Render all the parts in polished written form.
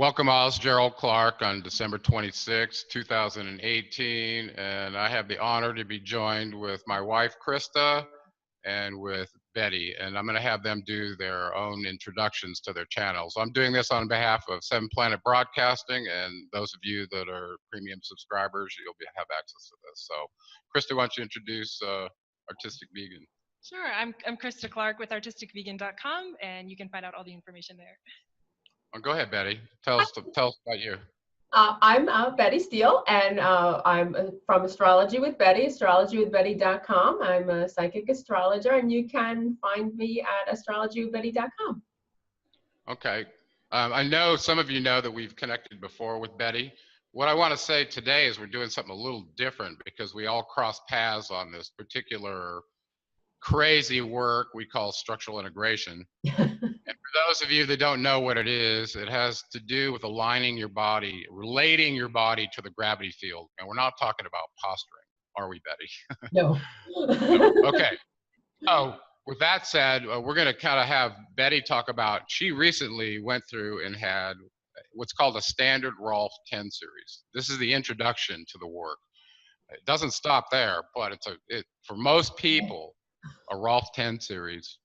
Welcome all, it's Gerald Clark on December 26, 2018, and I have the honor to be joined with my wife, Christa, and with Betty, and I'm going to have them do their own introductions to their channels. I'm doing this on behalf of Seven Planet Broadcasting, and those of you that are premium subscribers, you'll have access to this. So, Christa, why don't you introduce Artistic Vegan? Sure, I'm Christa Clark with artisticvegan.com, and you can find out all the information there. Oh, go ahead, Betty. Tell us about you. I'm Betty Steele, and I'm from Astrology with Betty, astrologywithbetty.com. I'm a psychic astrologer, and you can find me at astrologywithbetty.com. Okay. I know some of you know that we've connected before with Betty. What I want to say today is we're doing something a little different because we all cross paths on this particular crazy work we call structural integration. And for those of you that don't know what it is, it has to do with aligning your body, relating your body to the gravity field. And we're not talking about posturing, are we, Betty? No. Okay. So with that said, we're going to kind of have Betty talk about, she recently went through and had what's called a standard Rolf 10 series. This is the introduction to the work. It doesn't stop there, but for most people, a Rolf 10 series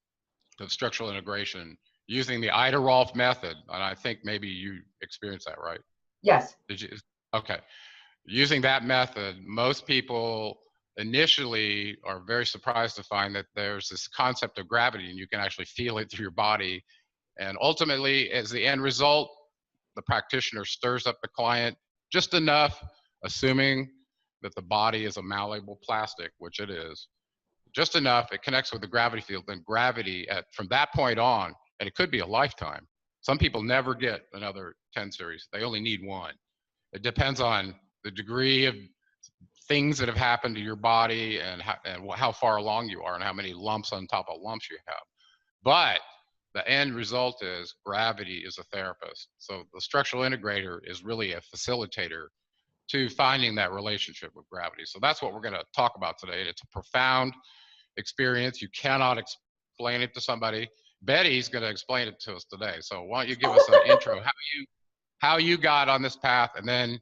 of structural integration using the Ida Rolf method, and I think maybe you experienced that, right? Yes. Did you? Okay. Using that method, most people initially are very surprised to find that there's this concept of gravity and you can actually feel it through your body. And ultimately, as the end result, the practitioner stirs up the client just enough, assuming that the body is a malleable plastic, which it is, just enough, it connects with the gravity field, then gravity from that point on, and it could be a lifetime. Some people never get another 10 series. They only need one. It depends on the degree of things that have happened to your body and how far along you are and how many lumps on top of lumps you have. But the end result is gravity is a therapist. So the structural integrator is really a facilitator to finding that relationship with gravity. So that's what we're going to talk about today. It's a profound experience. You cannot explain it to somebody. Betty's going to explain it to us today. So why don't you give us an intro, how you got on this path, and then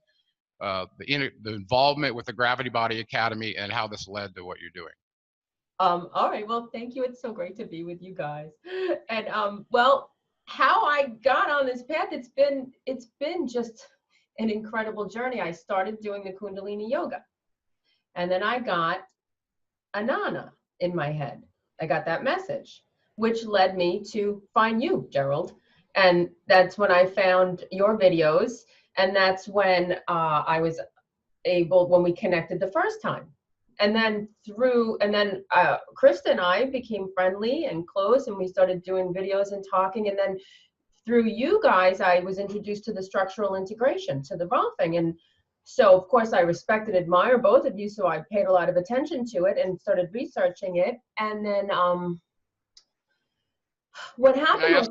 the involvement with the Gravity Body Academy and how this led to what you're doing. All right. Well, thank you. It's so great to be with you guys. And well, how I got on this path, it's been just an incredible journey. I started doing the Kundalini yoga, and then I got Anana in my head. I got that message, which led me to find you, Gerald. And that's when I found your videos. And that's when I was able, when we connected the first time. And then Christa and I became friendly and close, and we started doing videos and talking. And then through you guys, I was introduced to the structural integration, to the Rolfing. And so, of course, I respect and admire both of you, so I paid a lot of attention to it and started researching it. And then what happened was...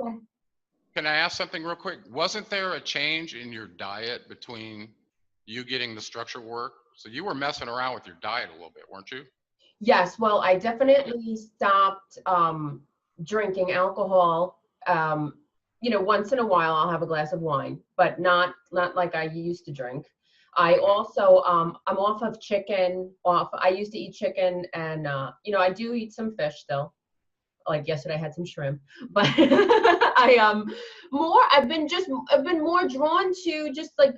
Can I ask something real quick? Wasn't there a change in your diet between you getting the structure work? So you were messing around with your diet a little bit, weren't you? Yes, well, I definitely stopped drinking alcohol. Once in a while I'll have a glass of wine, but not like I used to drink. I also, I'm off of chicken. I used to eat chicken, and I do eat some fish still. Like yesterday I had some shrimp, but I've been more drawn to just like,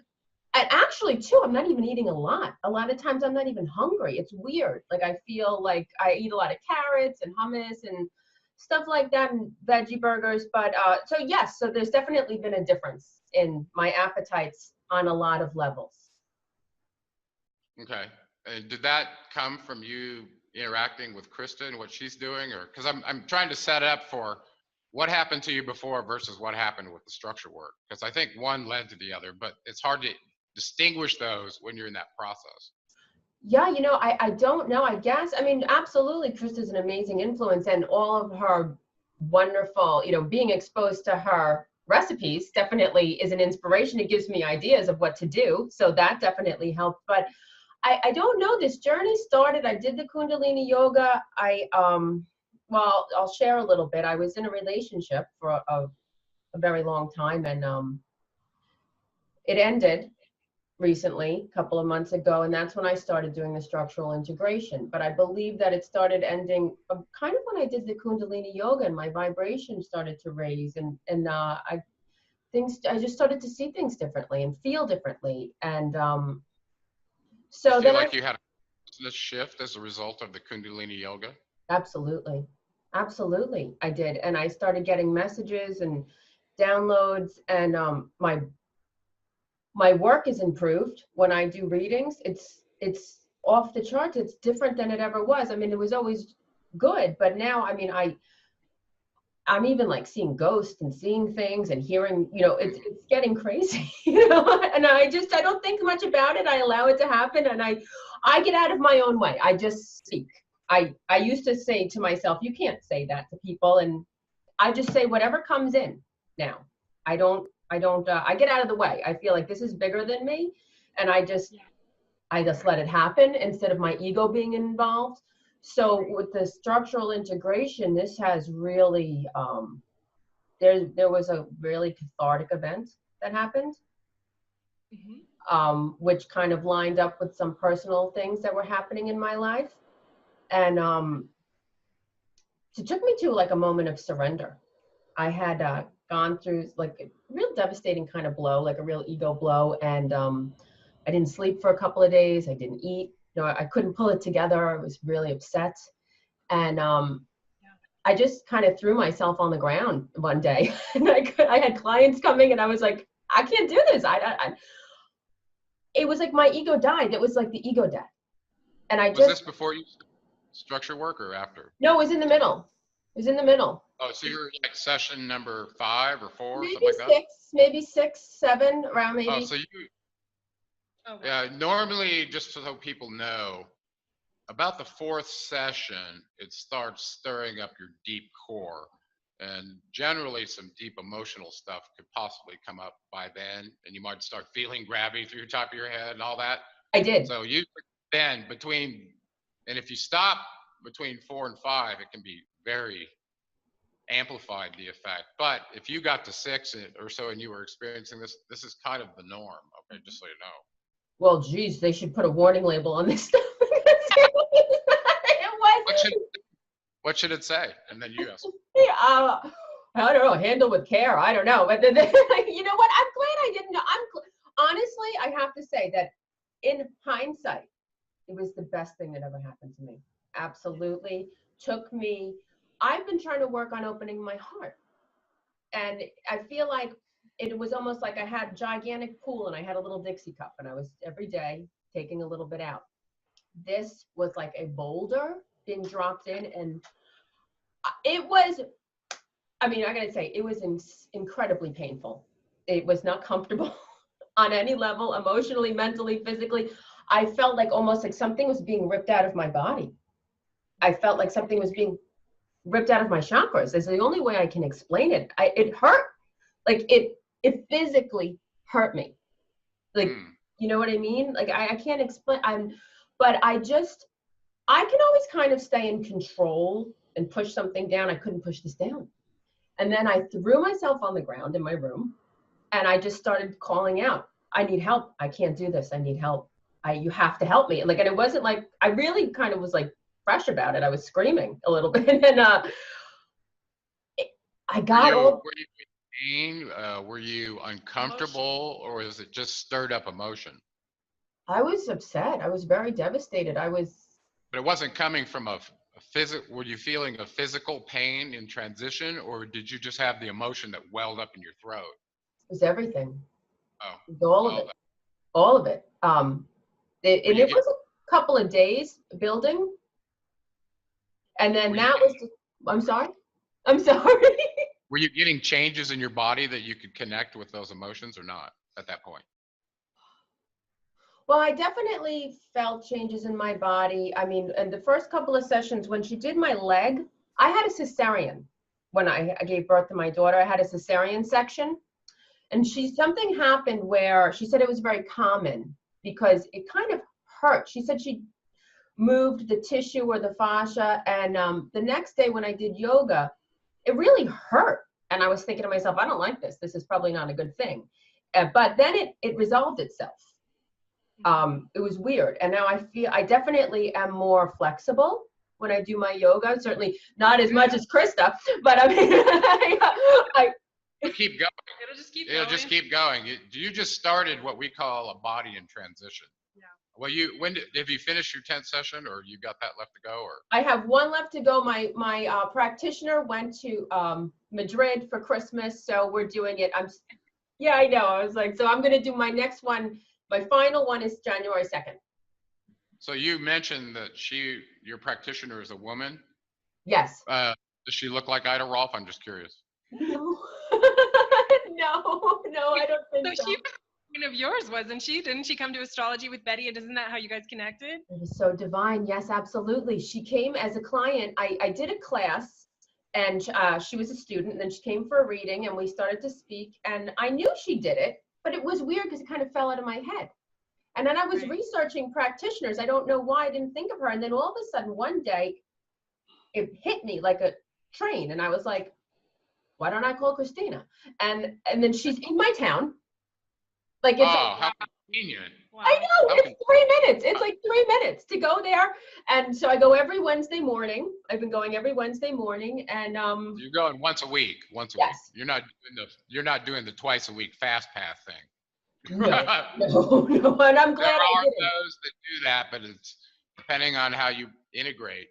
and actually too, I'm not even eating a lot. A lot of times I'm not even hungry. It's weird. Like I feel like I eat a lot of carrots and hummus and stuff like that, and veggie burgers. But so yes, so there's definitely been a difference in my appetites on a lot of levels. Okay. And did that come from you interacting with Christa and what she's doing, or because I'm trying to set up for what happened to you before versus what happened with the structure work, because I think one led to the other, but it's hard to distinguish those when you're in that process. Yeah, I don't know. I guess, I mean, absolutely, Christa's an amazing influence, and all of her wonderful, being exposed to her recipes definitely is an inspiration. It gives me ideas of what to do, so that definitely helped. But I don't know, this journey started, I did the Kundalini yoga. Well, I'll share a little bit. I was in a relationship for a very long time, and it ended recently, a couple of months ago, and that's when I started doing the structural integration. But I believe that it started ending kind of when I did the Kundalini yoga, and my vibration started to raise, and I just started to see things differently and feel differently, and so you feel then like you had a consciousness shift as a result of the Kundalini yoga? Absolutely. Absolutely, I did. And I started getting messages and downloads, and my work is improved when I do readings. It's off the charts. It's different than it ever was. I mean, it was always good, but now, I mean, I'm even like seeing ghosts and seeing things and hearing, it's getting crazy, and I don't think much about it. I allow it to happen, and I get out of my own way. I just speak. I used to say to myself, you can't say that to people, and I just say whatever comes in now. I get out of the way. I feel like this is bigger than me, and I just let it happen instead of my ego being involved. So with the structural integration, this has really, there was a really cathartic event that happened, which kind of lined up with some personal things that were happening in my life. And it took me to like a moment of surrender. I had gone through like a real devastating kind of blow, like a real ego blow. And I didn't sleep for a couple of days. I didn't eat. I couldn't pull it together. I was really upset. And I just kind of threw myself on the ground one day. And I had clients coming, and I was like, I can't do this. It was like my ego died. It was like the ego death. And Was this before you structure work or after? No, it was in the middle. It was in the middle. Oh, so you're like session number 5 or 4, Maybe something like 6, that? maybe 6, 7, around maybe. Oh, so yeah, normally, just so people know, about the 4th session, it starts stirring up your deep core. And generally, some deep emotional stuff could possibly come up by then. And you might start feeling gravity through your top of your head and all that. I did. So you then and if you stop between 4 and 5, it can be very amplified, the effect. But if you got to 6 or so and you were experiencing this is kind of the norm, okay, just so you know. Well, geez, they should put a warning label on this stuff. What should it say? And then you ask. I don't know, handle with care. I don't know. But you know what? I'm glad I didn't know. Honestly, I have to say that in hindsight, it was the best thing that ever happened to me. Absolutely. I've been trying to work on opening my heart. And I feel like it was almost like I had a gigantic pool, and I had a little Dixie cup, and I was every day taking a little bit out. This was like a boulder being dropped in, and it was, I gotta say, it was incredibly painful. It was not comfortable on any level, emotionally, mentally, physically. I felt like almost like something was being ripped out of my body. I felt like something was being ripped out of my chakras. That's the only way I can explain it. It hurt. Like it physically hurt me. Like, you know what I mean? Like I can't explain. But I can always kind of stay in control and push something down. I couldn't push this down. And then I threw myself on the ground in my room, and I just started calling out, I need help. I can't do this. I need help. You have to help me. And it wasn't like, I really kind of was like fresh about it. I was screaming a little bit. And then I got Were you in pain? Were you uncomfortable, or was it just stirred up emotion? I was upset. I was very devastated. But it wasn't coming from a physical, were you feeling a physical pain in transition, or did you just have the emotion that welled up in your throat? It was everything. Oh. It was all of it. All of it. It was a couple of days building. And then I'm sorry? Were you getting changes in your body that you could connect with those emotions or not at that point? Well, I definitely felt changes in my body. And the first couple of sessions, when she did my leg, I had a cesarean. When I gave birth to my daughter, I had a cesarean section. And something happened where she said it was very common because it kind of hurt. She said she moved the tissue or the fascia. And the next day when I did yoga, it really hurt. And I was thinking to myself, I don't like this. This is probably not a good thing. But then it resolved itself. It was weird. And now I definitely am more flexible when I do my yoga. Certainly not as much as Christa, but I mean, keep going. It'll just keep going. You just started what we call a body in transition. Yeah. Well, have you finished your 10th session, or you got that left to go? Or I have one left to go. My practitioner went to Madrid for Christmas, so we're doing it. Yeah, I know. I was like, so I'm going to do my next one. My final one is January 2nd. So you mentioned that your practitioner is a woman. Yes. Does she look like Ida Rolf? I'm just curious. No. no, I don't think so. She was one of yours, wasn't she? Didn't she come to Astrology with Betty? And isn't that how you guys connected? It was so divine. Yes, absolutely. She came as a client. I did a class, and she was a student, and then she came for a reading, and we started to speak, and I knew she did it, but it was weird because it kind of fell out of my head. And then I was researching practitioners. I don't know why I didn't think of her. And then all of a sudden, one day, it hit me like a train, and I was like, why don't I call Christina? And then she's in my town. Like, it's how convenient. Wow. I know, it's 3 minutes. It's like 3 minutes to go there. And so I go every Wednesday morning. I've been going every Wednesday morning, and you're going once a week. Yes. You're not doing the twice a week fast path thing. No, and I'm glad I did it. There are those that do that, but it's depending on how you integrate.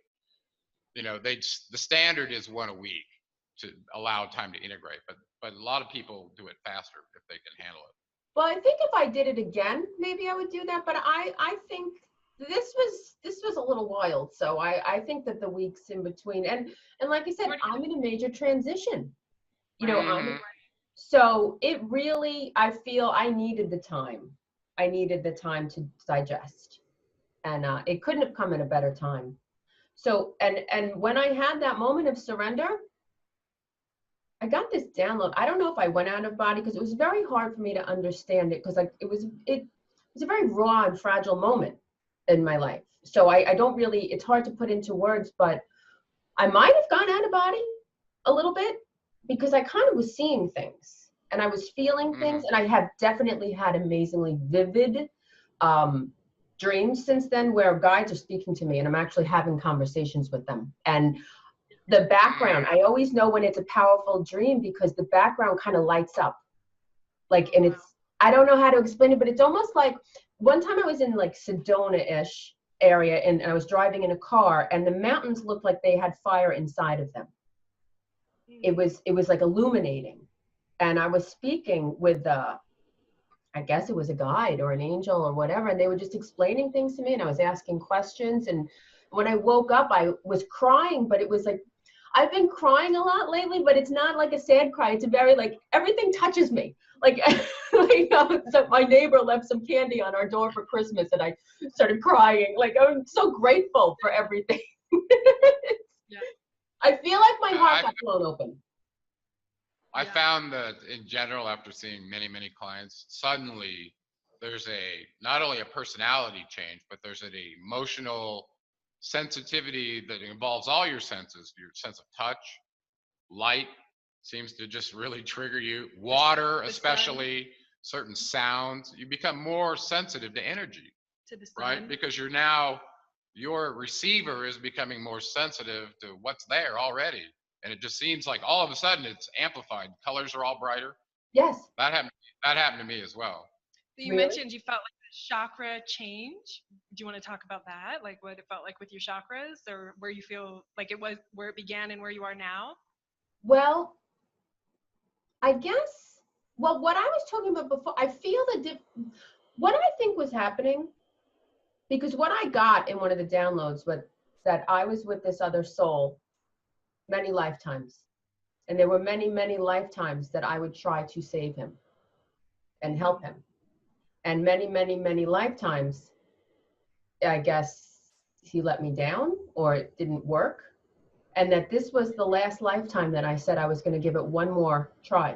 The standard is one a week to allow time to integrate, but a lot of people do it faster if they can handle it. Well, I think if I did it again, maybe I would do that. But I think this was a little wild. So I think that the weeks in between, and like I said, I'm in a major transition. So it really, I feel I needed the time. I needed the time to digest, and it couldn't have come at a better time. So and when I had that moment of surrender, I got this download. I don't know if I went out of body, because it was very hard for me to understand it, because it was a very raw and fragile moment in my life. So I don't really, it's hard to put into words, but I might have gone out of body a little bit, because I kind of was seeing things and I was feeling things, and I have definitely had amazingly vivid dreams since then, where guides are speaking to me and I'm actually having conversations with them. And the background, I always know when it's a powerful dream, because the background kind of lights up. Like, and it's, I don't know how to explain it, but it's almost like, one time I was in like Sedona-ish area, and I was driving in a car, and the mountains looked like they had fire inside of them. It was like illuminating. And I was speaking with I guess it was a guide or an angel or whatever, and they were just explaining things to me, and I was asking questions. And when I woke up, I was crying, but it was like, I've been crying a lot lately, but it's not like a sad cry. It's a very, like, everything touches me. Like, so my neighbor left some candy on our door for Christmas, and I started crying. Like, I'm so grateful for everything. Yeah. I feel like my heart got blown open. I found that in general, after seeing many, many clients, suddenly there's not only a personality change, but there's an emotional sensitivity that involves all your senses. Your sense of touch, light seems to just really trigger you. Water, especially, certain sounds. You become more sensitive to energy, right? Because your receiver is becoming more sensitive to what's there already. And it just seems like all of a sudden it's amplified. Colors are all brighter. Yes. That happened to me as well. So you mentioned you felt like the chakra change. Do you want to talk about that? Like what it felt like with your chakras, or where you feel like it was, where it began and where you are now? Well, I guess, what I was talking about before, I feel what I think was happening, because what I got in one of the downloads was that I was with this other soul many lifetimes. And there were many, many lifetimes that I would try to save him and help him. And many, many, many lifetimes, I guess he let me down, or it didn't work. And that this was the last lifetime that I said I was going to give it one more try.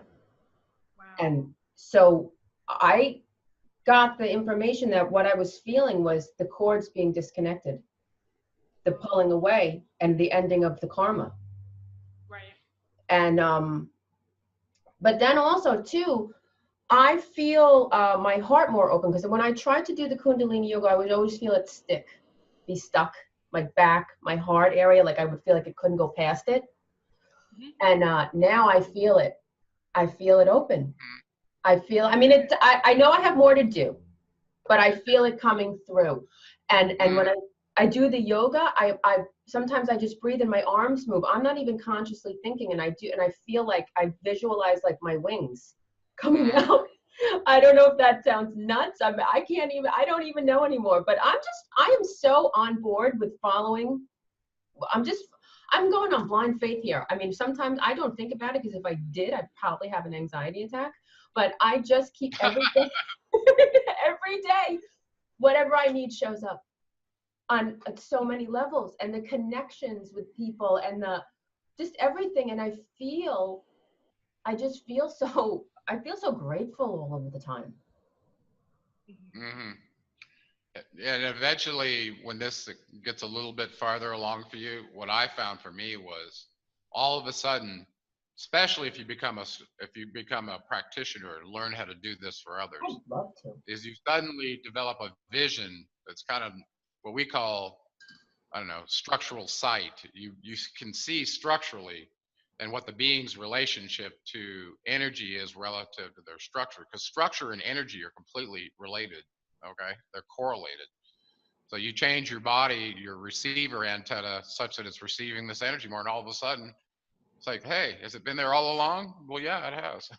Wow. And so I got the information that what I was feeling was the cords being disconnected, the pulling away, and the ending of the karma. Right. And, but then also too, I feel my heart more open, because when I tried to do the Kundalini yoga, I would always feel it be stuck, my back, my heart area, like I would feel like it couldn't go past it. And now I feel it. I feel it open. I mean, I know I have more to do, but I feel it coming through. And when I do the yoga, I sometimes I just breathe and my arms move. I'm not even consciously thinking, and I feel like I visualize like my wings coming out. I don't know if that sounds nuts. I don't even know anymore, but I am so on board with following. I'm going on blind faith here. I mean, sometimes I don't think about it, because if I did, I'd probably have an anxiety attack, but I just keep everything, every day, whatever I need shows up on so many levels, and the connections with people, and just everything. And I feel so grateful all of the time. Mm-hmm. And eventually, when this gets a little bit farther along for you, what I found for me was all of a sudden, especially if you become a practitioner and learn how to do this for others, I'd love to. is you suddenly develop a vision that's kind of what we call, I don't know, structural sight. You can see structurally and what the being's relationship to energy is relative to their structure, because structure and energy are completely related. Okay, they're correlated. So you change your body, your receiver antenna, such that it's receiving this energy more, and all of a sudden it's like, hey, has it been there all along? Well, yeah, it has.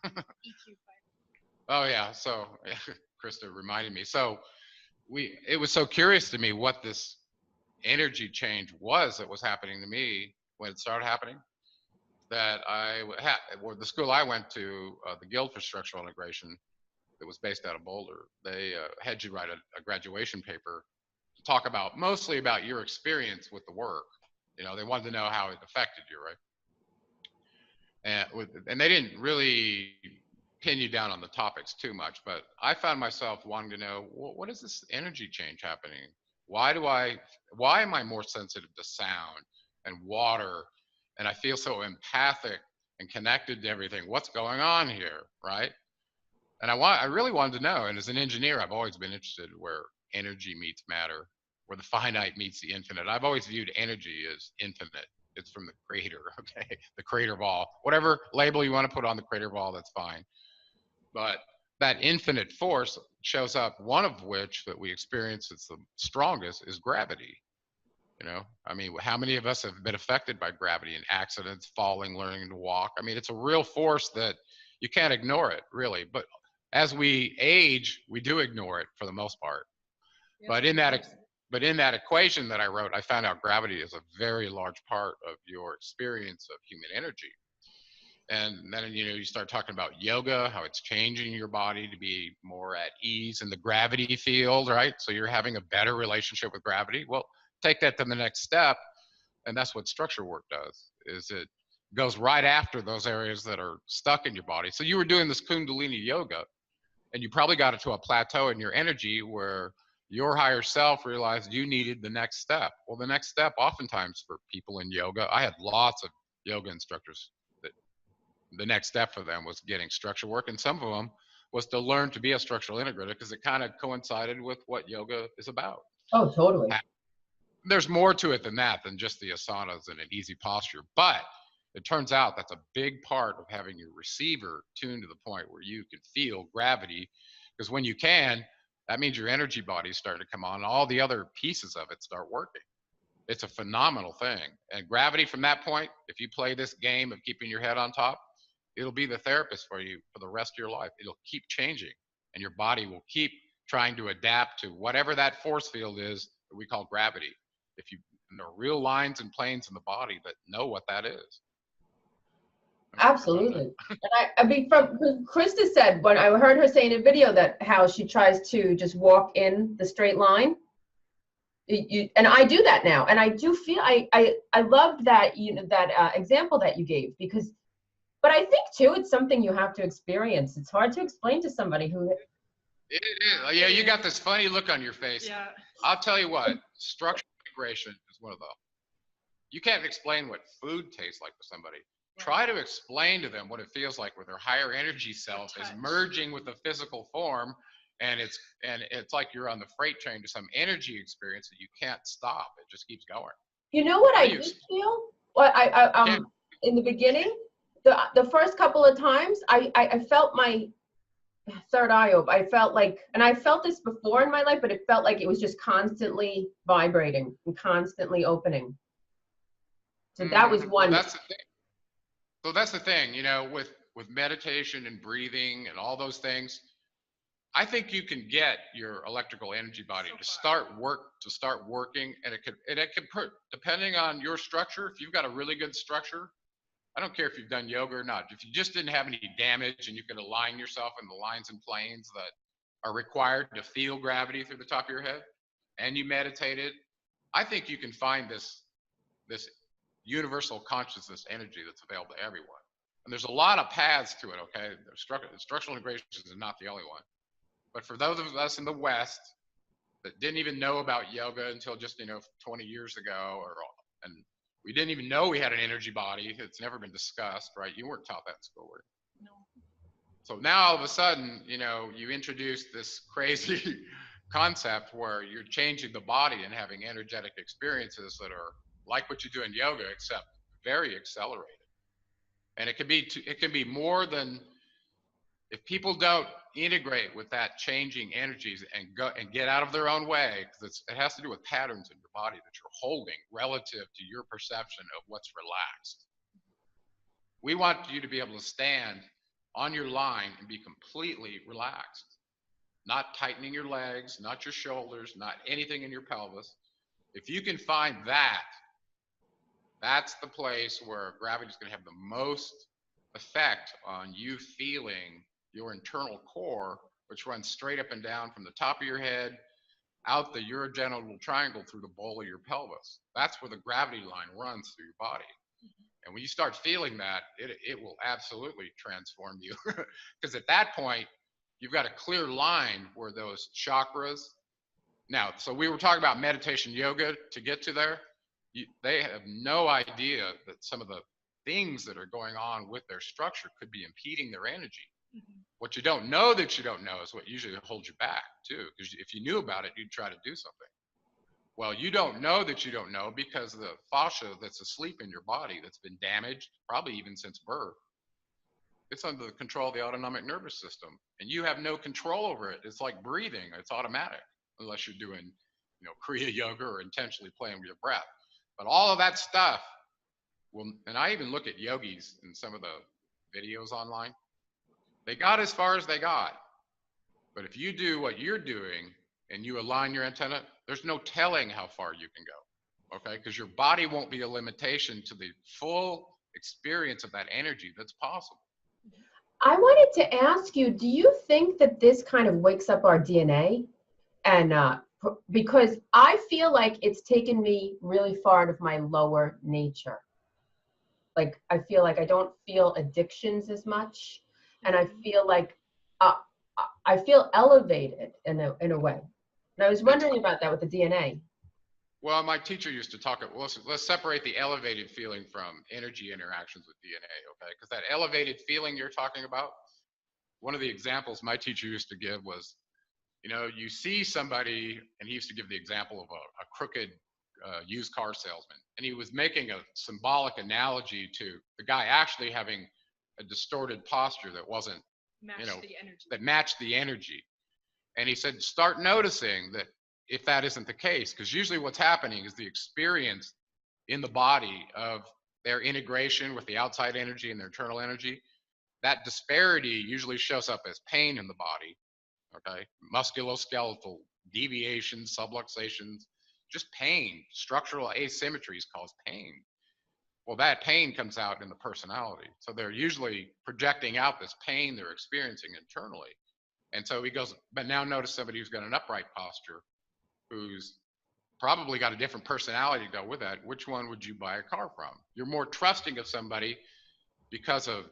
Oh yeah, so Christa reminded me. So it was so curious to me what this energy change was that was happening to me when it started happening, that the school I went to, the Guild for Structural Integration, that was based out of Boulder, they had you write a graduation paper to talk mostly about your experience with the work. You know, they wanted to know how it affected you, right? And they didn't really pin you down on the topics too much, but I found myself wanting to know, what is this energy change happening? Why am I more sensitive to sound and water, and I feel so empathic and connected to everything? What's going on here, right? And I really wanted to know. And as an engineer, I've always been interested where energy meets matter, where the finite meets the infinite. I've always viewed energy as infinite. It's from the creator, okay? The creator of all. Whatever label you want to put on the creator of all, that's fine. But that infinite force shows up, one of which that we experience that's the strongest is gravity. You know, I mean, how many of us have been affected by gravity in accidents, falling, learning to walk? I mean, it's a real force that you can't ignore it, really. But as we age, we do ignore it for the most part. Yes, but in that equation that I wrote, I found out gravity is a very large part of your experience of human energy. And then, you know, you start talking about yoga, how it's changing your body to be more at ease in the gravity field, right? So you're having a better relationship with gravity. Well, take that to the next step. And that's what structure work does, is it goes right after those areas that are stuck in your body. So you were doing this Kundalini yoga, and you probably got it to a plateau in your energy where your higher self realized you needed the next step. Well, the next step, oftentimes for people in yoga, I had lots of yoga instructors that the next step for them was getting structure work, and some of them was to learn to be a structural integrator, because it kind of coincided with what yoga is about. Oh, totally. There's more to it than that, than just the asanas and an easy posture, but it turns out that's a big part of having your receiver tuned to the point where you can feel gravity, because when you can, that means your energy body is starting to come on, and all the other pieces of it start working. It's a phenomenal thing. And gravity, from that point, if you play this game of keeping your head on top, it'll be the therapist for you for the rest of your life. It'll keep changing, and your body will keep trying to adapt to whatever that force field is that we call gravity. If you there are real lines and planes in the body that know what that is. Absolutely. And I mean, from Christa said, when I heard her say in a video that how she tries to just walk in the straight line. And I do that now, and I do feel I loved that, you know, that example that you gave, because, but I think too it's something you have to experience. It's hard to explain to somebody who. It is. Yeah, you got this funny look on your face. Yeah. I'll tell you what, structural integration is one of those. You can't explain what food tastes like to somebody. try to explain to them what it feels like, where their higher energy self is merging with the physical form, and it's like you're on the freight train to some energy experience that you can't stop. It just keeps going. You know what I did feel? Well, in the beginning, the first couple of times, I felt my third eye open. I felt like, and I felt this before in my life, but it felt like it was just constantly vibrating and constantly opening. So that was one. Well, that's the thing. So that's the thing, you know, with meditation and breathing and all those things, I think you can get your electrical energy body to start working, and it could put, depending on your structure, if you've got a really good structure, I don't care if you've done yoga or not. If you just didn't have any damage and you can align yourself in the lines and planes that are required to feel gravity through the top of your head, and you meditated, I think you can find this universal consciousness energy that's available to everyone. And there's a lot of paths to it, okay? Structural integration is not the only one. But for those of us in the West that didn't even know about yoga until just, 20 years ago, and we didn't even know we had an energy body. It's never been discussed, right? You weren't taught that in school, were you? No. So now all of a sudden, you introduce this crazy concept where you're changing the body and having energetic experiences that are like what you do in yoga, except very accelerated. And it can be more than, if people don't integrate with that changing energies and go and get out of their own way, because it has to do with patterns in your body that you're holding relative to your perception of what's relaxed. We want you to be able to stand on your line and be completely relaxed, not tightening your legs, not your shoulders, not anything in your pelvis. If you can find that, that's the place where gravity is going to have the most effect on you feeling your internal core, which runs straight up and down from the top of your head, out the urogenital triangle through the bowl of your pelvis. That's where the gravity line runs through your body. And when you start feeling that, it will absolutely transform you. Because at that point, you've got a clear line where those chakras. Now, so we were talking about meditation yoga to get to there. They have no idea that some of the things that are going on with their structure could be impeding their energy. What you don't know that you don't know is what usually holds you back too. Because if you knew about it, you'd try to do something. Well, you don't know that you don't know because the fascia that's asleep in your body that's been damaged, probably even since birth, it's under the control of the autonomic nervous system. And you have no control over it. It's like breathing. It's automatic, unless you're doing, Kriya yoga or intentionally playing with your breath. But all of that stuff and I even look at yogis in some of the videos online. They got as far as they got. But if you do what you're doing and you align your antenna, there's no telling how far you can go, okay? Because your body won't be a limitation to the full experience of that energy that's possible. I wanted to ask you, do you think that this kind of wakes up our DNA? And because I feel like it's taken me really far out of my lower nature. Like, I feel like I don't feel addictions as much. And I feel like I feel elevated in a way. And I was wondering about that with the DNA. Well, my teacher used to talk, let's separate the elevated feeling from energy interactions with DNA, okay? Because that elevated feeling you're talking about, one of the examples my teacher used to give was, you see somebody, and he used to give the example of a crooked used car salesman. And he was making a symbolic analogy to the guy actually having a distorted posture that wasn't, that matched the energy. And he said, start noticing that if that isn't the case, because usually what's happening is the experience in the body of their integration with the outside energy and their internal energy, that disparity usually shows up as pain in the body, okay? Musculoskeletal deviations, subluxations, just pain. Structural asymmetries cause pain. Well, that pain comes out in the personality. So they're usually projecting out this pain they're experiencing internally. And so he goes, but now notice somebody who's got an upright posture, who's probably got a different personality to go with that. Which one would you buy a car from? You're more trusting of somebody because of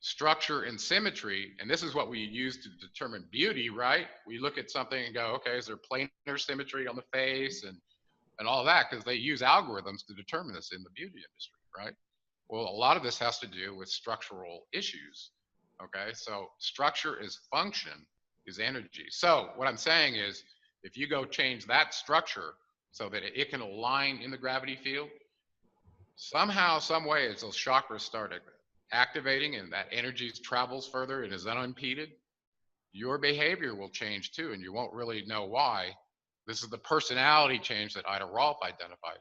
structure and symmetry. And this is what we use to determine beauty, right? We look at something and go, okay, is there planar symmetry on the face and all that? Because they use algorithms to determine this in the beauty industry, right? Well, a lot of this has to do with structural issues. Okay, so structure is function, is energy. So what I'm saying is, if you go change that structure so that it can align in the gravity field, somehow, some way, as those chakras start activating and that energy travels further and is unimpeded, your behavior will change too, and you won't really know why. This is the personality change that Ida Rolf identified.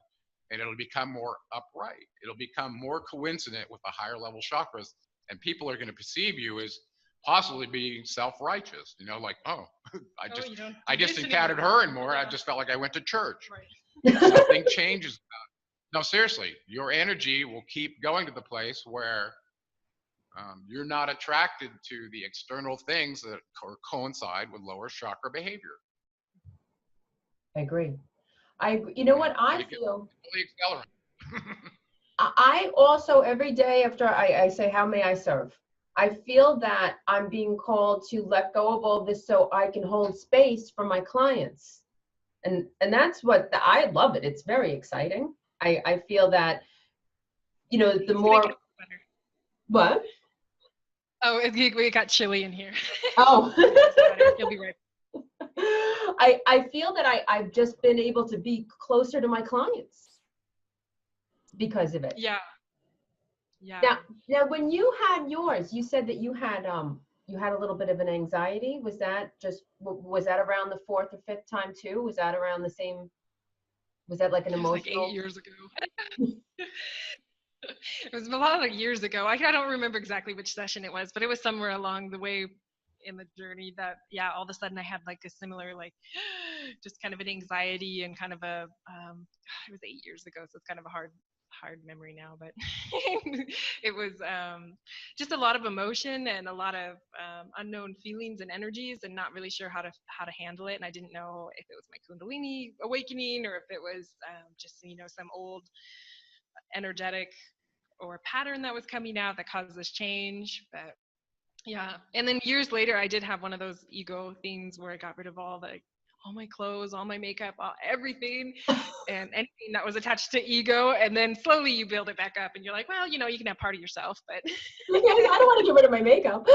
And it'll become more upright. It'll become more coincident with the higher level chakras. And people are going to perceive you as possibly being self-righteous. You know, like, oh, I just encountered her and more. I just felt like I went to church. Right. Something changes. No, seriously, your energy will keep going to the place where you're not attracted to the external things that coincide with lower chakra behavior. I agree. You know what I feel? I also, every day after I say, how may I serve? I feel that I'm being called to let go of all this so I can hold space for my clients. And that's what, I love it. It's very exciting. I feel that, you know, the more, what? Oh, we got chilly in here. Oh. You'll be right. I feel that I've just been able to be closer to my clients because of it. Yeah. Yeah. Now when you had yours, you said that you had a little bit of an anxiety. Was that around the fourth or fifth time too? Was that around the same? Was that like an emotional? Like 8 years ago. It was a lot of years ago. I don't remember exactly which session it was, but it was somewhere along the way in the journey that, yeah, all of a sudden I had like a similar, like, just kind of an anxiety and kind of a, it was 8 years ago, so it's kind of a hard memory now, but it was just a lot of emotion and a lot of unknown feelings and energies, and not really sure how to handle it. And I didn't know if it was my Kundalini awakening or if it was just, you know, some old energetic or pattern that was coming out that caused this change. But yeah, and then years later I did have one of those ego things where I got rid of all my clothes, all my makeup, everything, and anything that was attached to ego. And then slowly you build it back up and you're like, well, you know, you can have part of yourself, but I don't want to get rid of my makeup.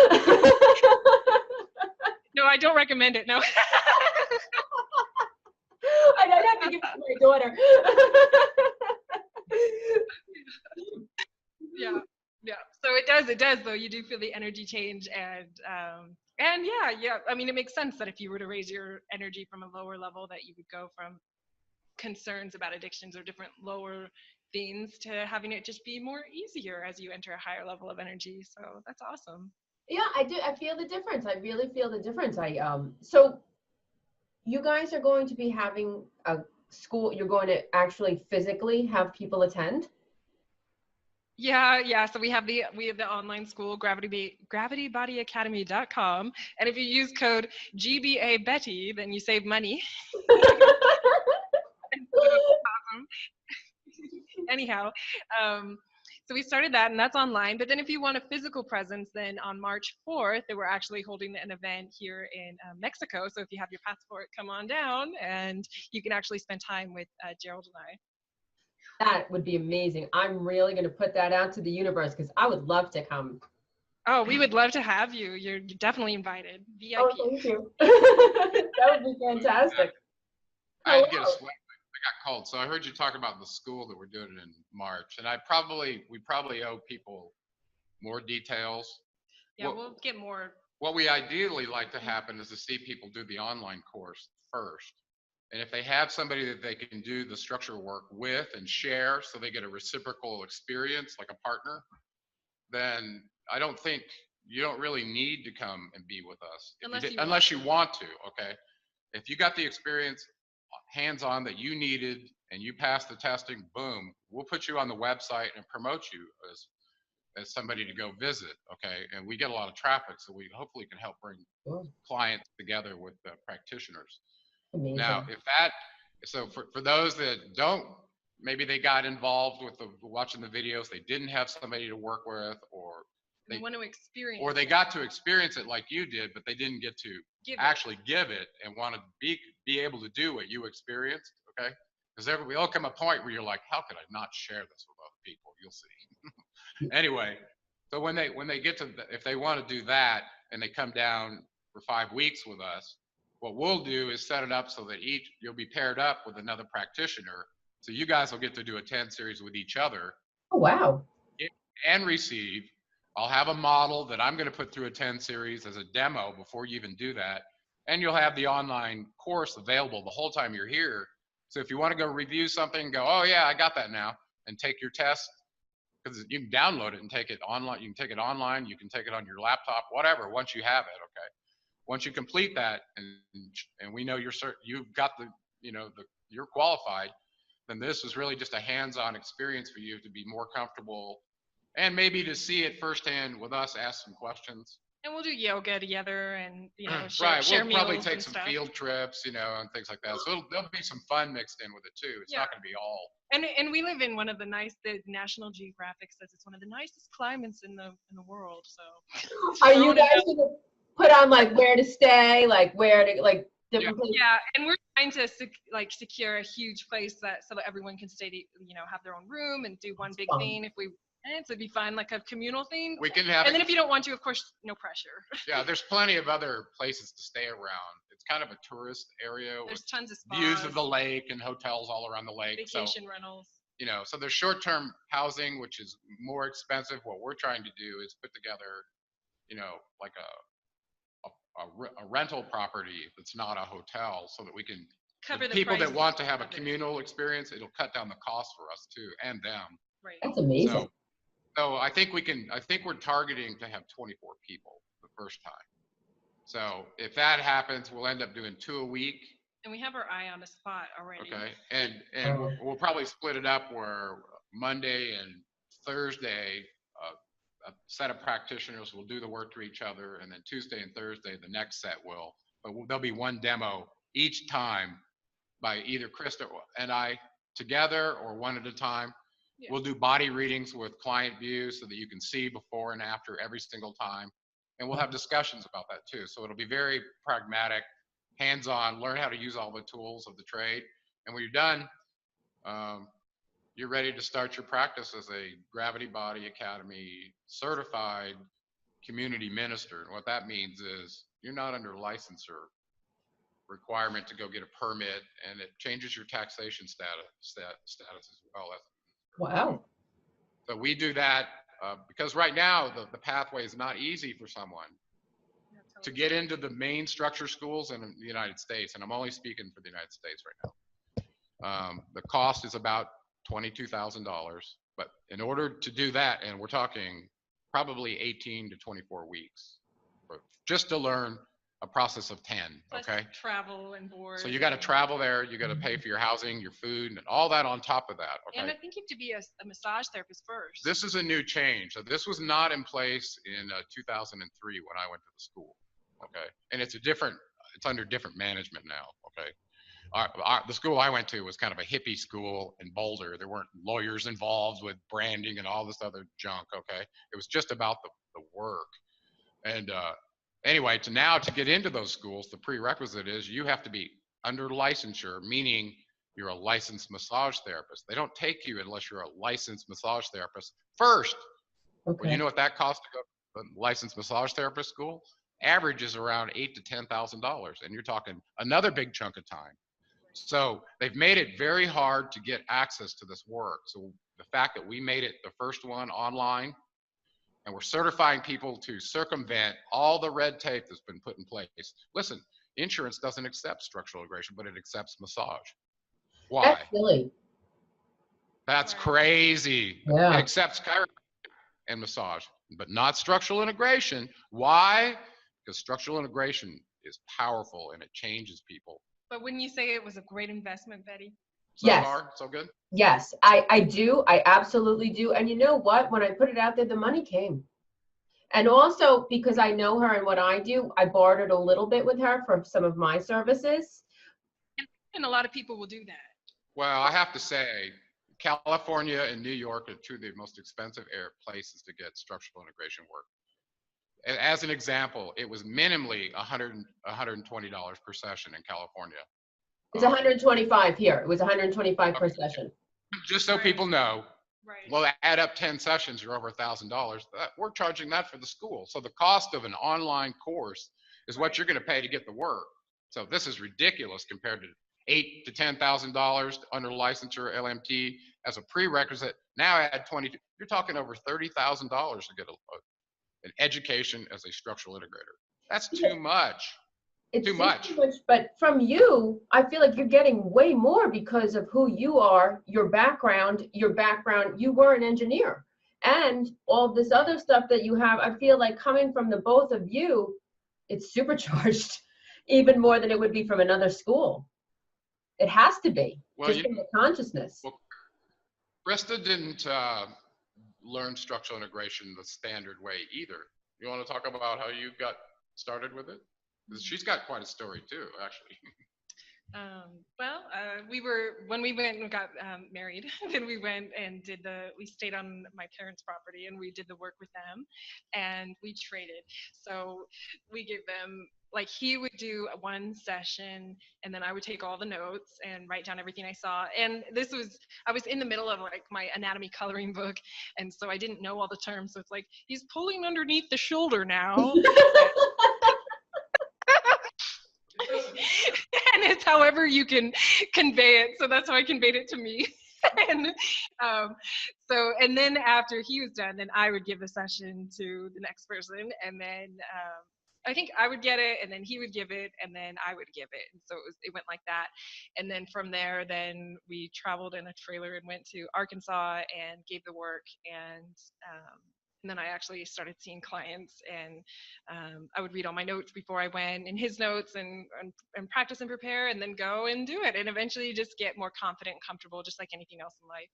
No, I don't recommend it. No. I'd have to give it to my daughter. Yeah. So it does though. You do feel the energy change, and yeah. I mean, it makes sense that if you were to raise your energy from a lower level, that you would go from concerns about addictions or different lower things to having it just be more easier as you enter a higher level of energy. So that's awesome. Yeah, I do. I feel the difference. I really feel the difference. So you guys are going to be having a school. You're going to actually physically have people attend. Yeah. So we have the online school, gravitybodyacademy.com, and if you use code GBA Betty, then you save money. Anyhow, so we started that, and that's online. But then if you want a physical presence, then on March 4th, we're actually holding an event here in Mexico. So if you have your passport, come on down, and you can actually spend time with Gerald and I. That would be amazing. I'm really going to put that out to the universe because I would love to come. Oh, we would love to have you. You're definitely invited. VIP. Oh, thank you. That would be fantastic. I had to get a sweat. I got cold. So I heard you talk about the school that we're doing in March, and we probably owe people more details. Yeah, we'll get more. What we ideally like to happen is to see people do the online course first. And if they have somebody that they can do the structure work with and share so they get a reciprocal experience like a partner, then I don't think you don't really need to come and be with us. Unless you want to, okay? If you got the experience hands-on that you needed and you passed the testing, boom, we'll put you on the website and promote you as somebody to go visit, okay? And we get a lot of traffic, so we hopefully can help bring clients together with practitioners. Amazing. Now, so for those that don't, maybe they got involved with watching the videos, they didn't have somebody to work with, or they want to experience, or they got to experience it like you did, but they didn't get to give it and want to be able to do what you experienced, okay? Because we all come a point where you're like, how could I not share this with other people? You'll see. Anyway, so when they get to if they want to do that and they come down for 5 weeks with us, what we'll do is set it up so that you'll be paired up with another practitioner, so you guys will get to do a 10 series with each other. Oh, wow. And receive. I'll have a model that I'm going to put through a 10 series as a demo before you even do that. And you'll have the online course available the whole time you're here. So if you want to go review something, go, oh yeah, I got that now, and take your test, because you can download it and take it online. You can take it online, you can take it on your laptop, whatever, once you have it, okay? Once you complete that, and we know you've got you're qualified, then this is really just a hands-on experience for you to be more comfortable and maybe to see it firsthand with us, ask some questions. And we'll do yoga together and, right. share We'll probably meals take and some stuff. field trips, and things like that. So there'll be some fun mixed in with it too. It's not going to be all. And we live in one of the National Geographic says it's one of the nicest climates in the world. So are you guys going to put on like where to stay, like where to, like different places? Yeah, and we're trying to secure a huge place so that everyone can stay, have their own room and do one big thing if we. And so it'd be fun, like a communal thing. We can have and then if you don't want to, of course, no pressure. Yeah, there's plenty of other places to stay around. It's kind of a tourist area. There's tons of spas, views of the lake and hotels all around the lake. Vacation rentals. So there's short-term housing, which is more expensive. What we're trying to do is put together, like a rental property that's not a hotel, so that we can cover the people that want to have a communal experience. It'll cut down the cost for us too, and them. Right. That's amazing. So I think we're targeting to have 24 people the first time. So if that happens, we'll end up doing 2 a week. And we have our eye on a spot already. Okay. And we'll probably split it up where Monday and Thursday, a set of practitioners will do the work to each other. And then Tuesday and Thursday, the next set will. But there'll be one demo each time by either Christa and I together or one at a time. Yeah. We'll do body readings with client views so that you can see before and after every single time. And we'll have discussions about that too. So it'll be very pragmatic, hands-on, learn how to use all the tools of the trade. And when you're done, you're ready to start your practice as a Gravity Body Academy certified community minister. And what that means is you're not under licensure requirement to go get a permit, and it changes your taxation status as well. Wow. So we do that because right now the pathway is not easy for someone to get into the main structure schools in the United States. And I'm only speaking for the United States right now. The cost is about $22,000. But in order to do that, and we're talking probably 18 to 24 weeks, just to learn a process of 10, plus okay? Travel and board. So you got to travel there, you got to pay for your housing, your food, and all that on top of that, okay? And I think you have to be a massage therapist first. This is a new change. So this was not in place in 2003 when I went to the school, okay? And it's under different management now, okay? The school I went to was kind of a hippie school in Boulder. There weren't lawyers involved with branding and all this other junk, okay? It was just about the work. And anyway, to get into those schools, the prerequisite is you have to be under licensure, meaning you're a licensed massage therapist. They don't take you unless you're a licensed massage therapist first. Okay. Well, you know what that costs to go to a licensed massage therapist school? Average is around $8,000 to $10,000, and you're talking another big chunk of time. So they've made it very hard to get access to this work. So the fact that we made it the first one online, and we're certifying people to circumvent all the red tape that's been put in place. Listen, insurance doesn't accept structural integration, but it accepts massage. Why? That's silly. That's crazy. Yeah. It accepts chiropractic and massage, but not structural integration. Why? Because structural integration is powerful and it changes people. But wouldn't you say it was a great investment, Betty? So yes. far, so good? Yes, I do. I absolutely do. And you know what? When I put it out there, the money came. And also because I know her and what I do, I bartered a little bit with her for some of my services. And a lot of people will do that. Well, I have to say, California and New York are two of the most expensive places to get structural integration work. As an example, it was minimally $120 per session in California. It's 125 here. It was 125 per session. Just so people know, Right. Well, add up 10 sessions, you're over $1,000. We're charging that for the school. So the cost of an online course is what you're going to pay to get the work. So this is ridiculous compared to $8,000 to $10,000 under licensure LMT as a prerequisite. Now add 20. You're talking over $30,000 to get an education as a structural integrator. That's too much. It's Too much. But from you, I feel like you're getting way more because of who you are, your background. You were an engineer, and all this other stuff that you have. I feel like coming from the both of you, it's supercharged even more than it would be from another school. It has to be, Well, just from the consciousness. Well, Christa didn't learn structural integration the standard way either. You want to talk about how you got started with it? Because she's got quite a story too, actually. When we went and got married, then we went and we stayed on my parents' property and we did the work with them and we traded. So we gave them, like, he would do one session and then I would take all the notes and write down everything I saw. And I was in the middle of like my anatomy coloring book. And so I didn't know all the terms. So it's like, he's pulling underneath the shoulder now. And it's however you can convey it. So that's how I conveyed it to me. And and then after he was done, then I would give the session to the next person. And then I think I would get it and then he would give it and then I would give it. And so it went like that. And then from there, then we traveled in a trailer and went to Arkansas and gave the work. And then I actually started seeing clients and I would read all my notes before I went and his notes and practice and prepare and then go and do it. And eventually just get more confident and comfortable, just like anything else in life.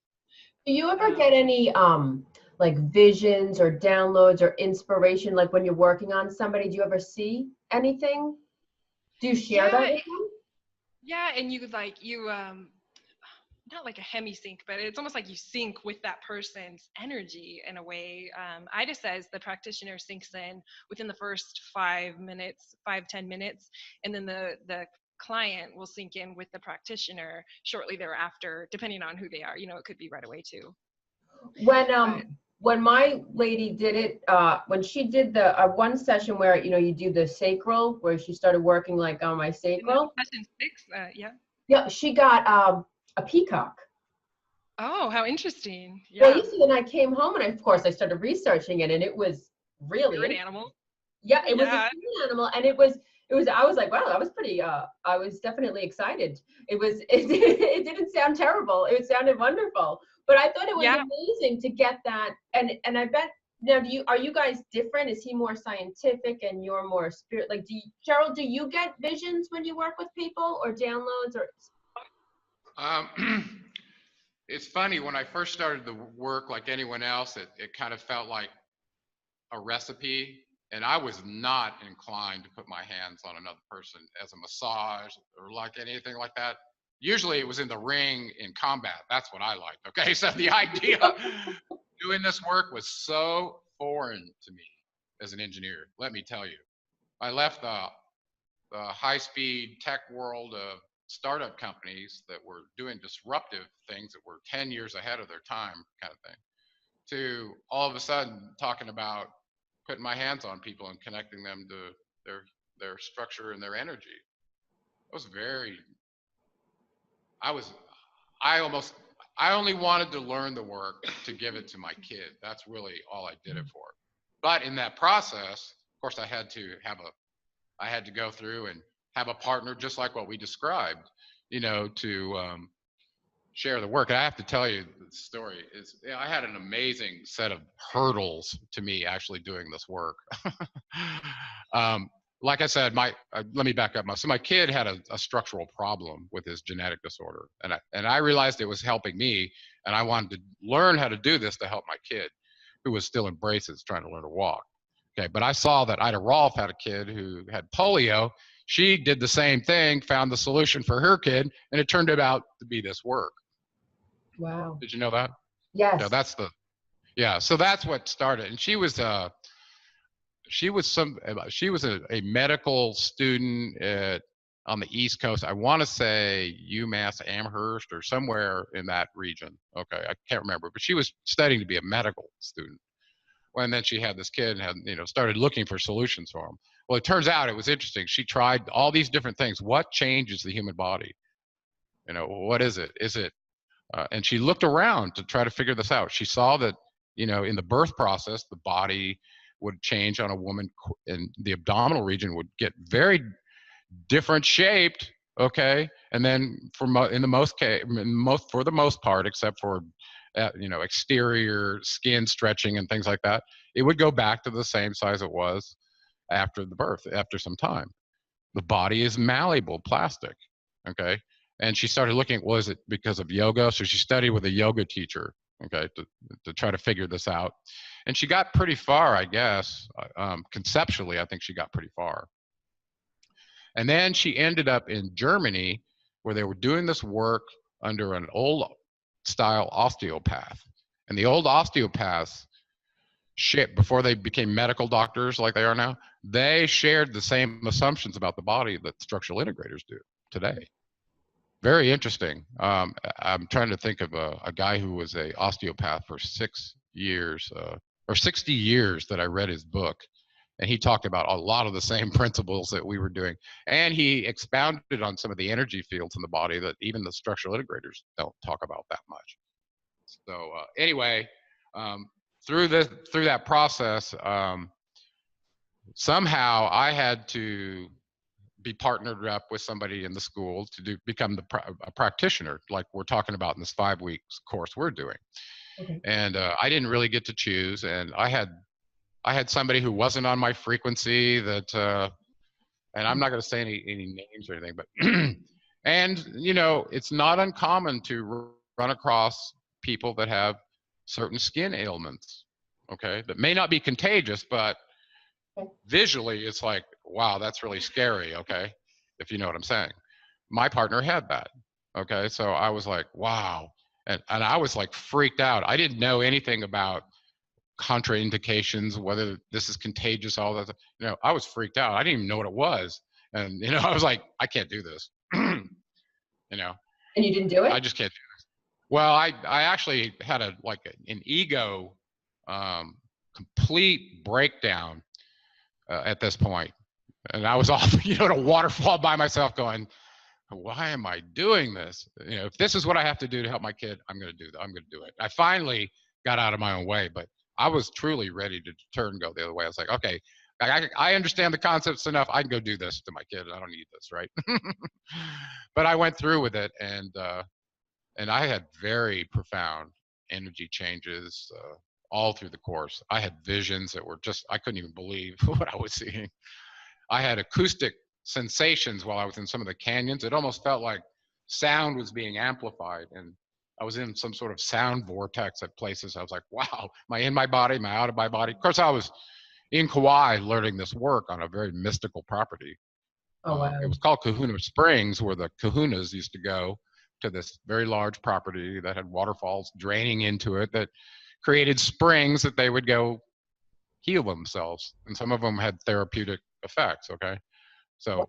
Do you ever get any like visions or downloads or inspiration, like when you're working on somebody? Do you ever see anything? Do you share that with them? Yeah, and you not like a hemisync, but it's almost like you sync with that person's energy in a way. Ida says the practitioner syncs in within the first 10 minutes, and then the client will sync in with the practitioner shortly thereafter, depending on who they are. It could be right away too. When my lady did it, when she did the one session where you do the sacral, where she started working like on my sacral. Session 6, yeah. Yeah, she got a peacock. Oh, how interesting. Yeah. Well, you see, then I came home and of course I started researching it, and it was really an animal. Yeah, it was a sea animal, and it was I was like, wow, that was pretty I was definitely excited. It didn't sound terrible. It sounded wonderful. But I thought it was amazing to get that, and I bet now are you guys different? Is he more scientific and you're more spirit? Like, Gerald, do you get visions when you work with people or downloads or? It's funny, when I first started the work, like anyone else, it kind of felt like a recipe, and I was not inclined to put my hands on another person as a massage or like anything like that. Usually it was in the ring in combat. That's what I liked. Okay, so the idea of doing this work was so foreign to me as an engineer, let me tell you. I left the high-speed tech world of startup companies that were doing disruptive things that were 10 years ahead of their time, kind of thing, to all of a sudden talking about putting my hands on people and connecting them to their structure and their energy. It was I only wanted to learn the work to give it to my kid. That's really all I did it for. But in that process, of course, I had to go through and have a partner just like what we described, to share the work. And I have to tell you, the story is, I had an amazing set of hurdles to me actually doing this work. Like I said, let me back up. So my kid had a structural problem with his genetic disorder, and I realized it was helping me, and I wanted to learn how to do this to help my kid, who was still in braces trying to learn to walk. Okay, but I saw that Ida Rolf had a kid who had polio. She did the same thing, found the solution for her kid, and it turned out to be this work. Wow. Did you know that? Yes. No, so that's what started. And she was a medical student at on the East Coast. I want to say UMass Amherst or somewhere in that region. Okay, I can't remember, but she was studying to be a medical student. Well, and then she had this kid and had, started looking for solutions for him. Well, it turns out it was interesting. She tried all these different things. What changes the human body? What is it? Is it? And she looked around to try to figure this out. She saw that, in the birth process, the body would change on a woman, and the abdominal region would get very different shaped. Okay, and then for the most part, except for exterior skin stretching and things like that, it would go back to the same size it was after the birth, after some time. The body is malleable, plastic. Okay, and she started looking, was it because of yoga? So she studied with a yoga teacher, okay, to try to figure this out. And she got pretty far, I guess. Conceptually, I think she got pretty far. And then she ended up in Germany, where they were doing this work under an old style osteopath. And the old osteopaths, before they became medical doctors like they are now, they shared the same assumptions about the body that structural integrators do today. Very interesting. I'm trying to think of a guy who was a osteopath for 6 years, or 60 years, that I read his book. And he talked about a lot of the same principles that we were doing. And he expounded on some of the energy fields in the body that even the structural integrators don't talk about that much. So anyway, through that process, somehow I had to be partnered up with somebody in the school to become a practitioner, like we're talking about in this 5 weeks course we're doing. Okay. And I didn't really get to choose, and I had somebody who wasn't on my frequency that, and I'm not going to say any names or anything, but and it's not uncommon to run across people that have certain skin ailments, okay, that may not be contagious, but visually it's like, wow, that's really scary, okay, if you know what I'm saying. My partner had that, okay, so I was like, wow, and I was like freaked out. I didn't know anything about contraindications, whether this is contagious, all that. I was freaked out. I didn't even know what it was, and I was like, I can't do this. And you didn't do it? I just can't do this. Well, I actually had an ego complete breakdown at this point, and I was off in a waterfall by myself going, why am I doing this? If this is what I have to do to help my kid, I'm going to do that. I'm going to do it. I finally got out of my own way, but I was truly ready to turn and go the other way. I was like, okay, I understand the concepts enough. I can go do this to my kid. I don't need this, right? But I went through with it, and I had very profound energy changes all through the course. I had visions that were I couldn't even believe what I was seeing. I had acoustic sensations while I was in some of the canyons. It almost felt like sound was being amplified, and I was in some sort of sound vortex at places. I was like, wow, am I in my body? Am I out of my body? Of course, I was in Kauai learning this work on a very mystical property. Oh, wow. It was called Kahuna Springs, where the kahunas used to go to this very large property that had waterfalls draining into it that created springs that they would go heal themselves. And some of them had therapeutic effects, okay? So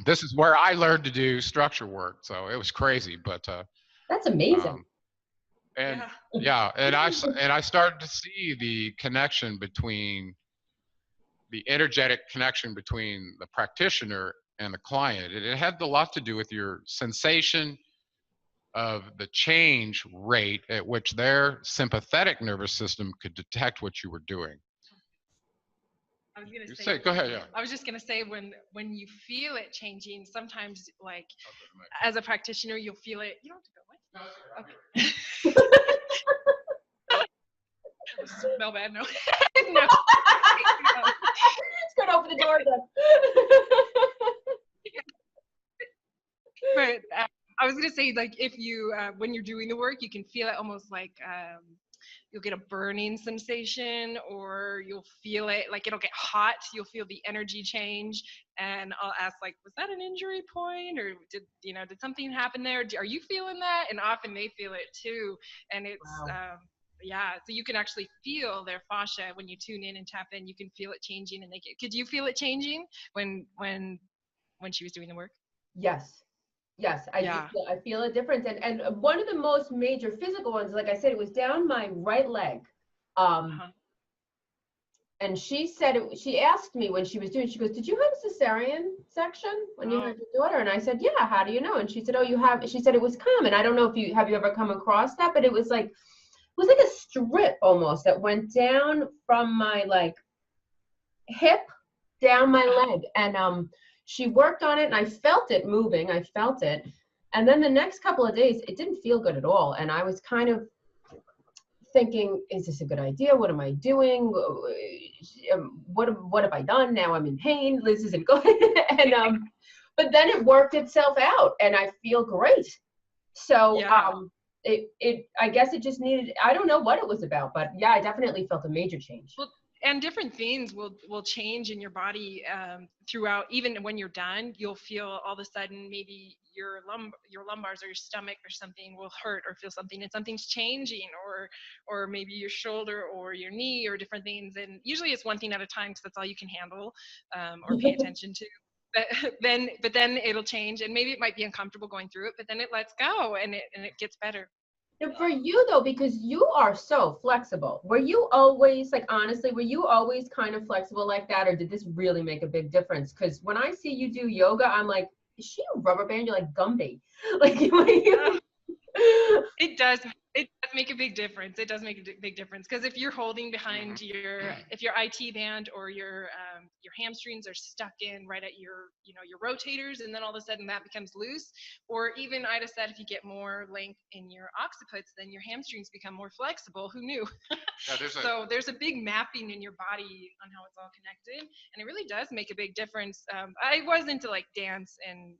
this is where I learned to do structure work. So it was crazy, but that's amazing. And I started to see the connection between the energetic connection between the practitioner and the client. It had a lot to do with your sensation of the change rate at which their sympathetic nervous system could detect what you were doing. I was gonna say, go ahead. Yeah. I was just gonna say, when you feel it changing, sometimes like as a practitioner, you'll feel it. You don't have to go. What? Okay. Smell bad? No. No. It's gonna open the door again. But I was gonna say, like, if you when you're doing the work, you can feel it almost like you'll get a burning sensation, or you'll feel it like it'll get hot. You'll feel the energy change, and I'll ask, like, was that an injury point, or did something happen there? Are you feeling that? And often they feel it too, and it's wow. So you can actually feel their fascia when you tune in and tap in. You can feel it changing, and could you feel it changing when she was doing the work? Yes. Yes, I do Yeah. feel, I feel a difference. And one of the most major physical ones, like I said, it was down my right leg. Uh-huh. And she said, she asked me when she was doing, she goes, did you have a cesarean section when you Oh, had your daughter? And I said, yeah, how do you know? And she said, oh, you have, she said it was common. I don't know if have you ever come across that, but it was like a strip almost that went down from my like hip down my uh-huh. leg. And she worked on it and I felt it moving. I felt it. And then the next couple of days, it didn't feel good at all. And I was kind of thinking, is this a good idea? What am I doing? What have I done? Now I'm in pain. This isn't good. and but then it worked itself out and I feel great. So Yeah. I guess it just needed, I don't know what it was about, but yeah, I definitely felt a major change. Well, and different things will change in your body throughout. Even when you're done, you'll feel all of a sudden maybe your lumbars or your stomach or something will hurt or feel something, and something's changing, or maybe your shoulder or your knee or different things. And usually it's one thing at a time because that's all you can handle or pay attention to. But then it'll change, and maybe it might be uncomfortable going through it, but then it lets go and it gets better. Now, for you though, because you are so flexible, were you always, like, honestly, were you always kind of flexible like that, or did this really make a big difference? Because when I see you do yoga, I'm like, is she a rubber band? You're like Gumby. Like, It does. It does make a big difference. It does make a big difference because if you're holding behind if your IT band or your hamstrings are stuck in right at your your rotators, and then all of a sudden that becomes loose, or even Ida said if you get more length in your occipits, then your hamstrings become more flexible. Who knew? Yeah, So there's a big mapping in your body on how it's all connected, and it really does make a big difference. I was into like dance and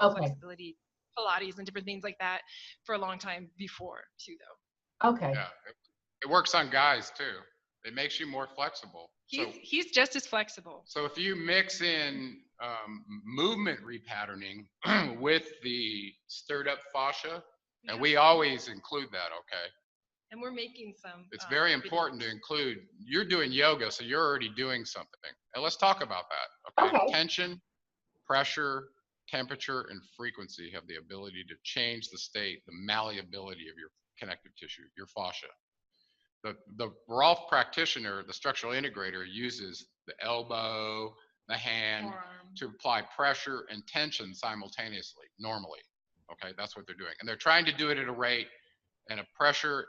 okay, flexibility, Pilates and different things like that for a long time before too, though. okay, yeah. It works on guys too. It makes you more flexible. He's just as flexible. So if you mix in movement repatterning with the stirred up fascia, and we always include that, okay? And we're making some. It's very important to include, you're doing yoga, so you're already doing something. And let's talk about that, okay? okay, Tension, pressure, temperature, and frequency have the ability to change the state, the malleability of your connective tissue, your fascia. The Rolf practitioner, the structural integrator, uses the elbow, the hand to apply pressure and tension simultaneously, normally. Okay, that's what they're doing. And they're trying to do it at a rate and a pressure.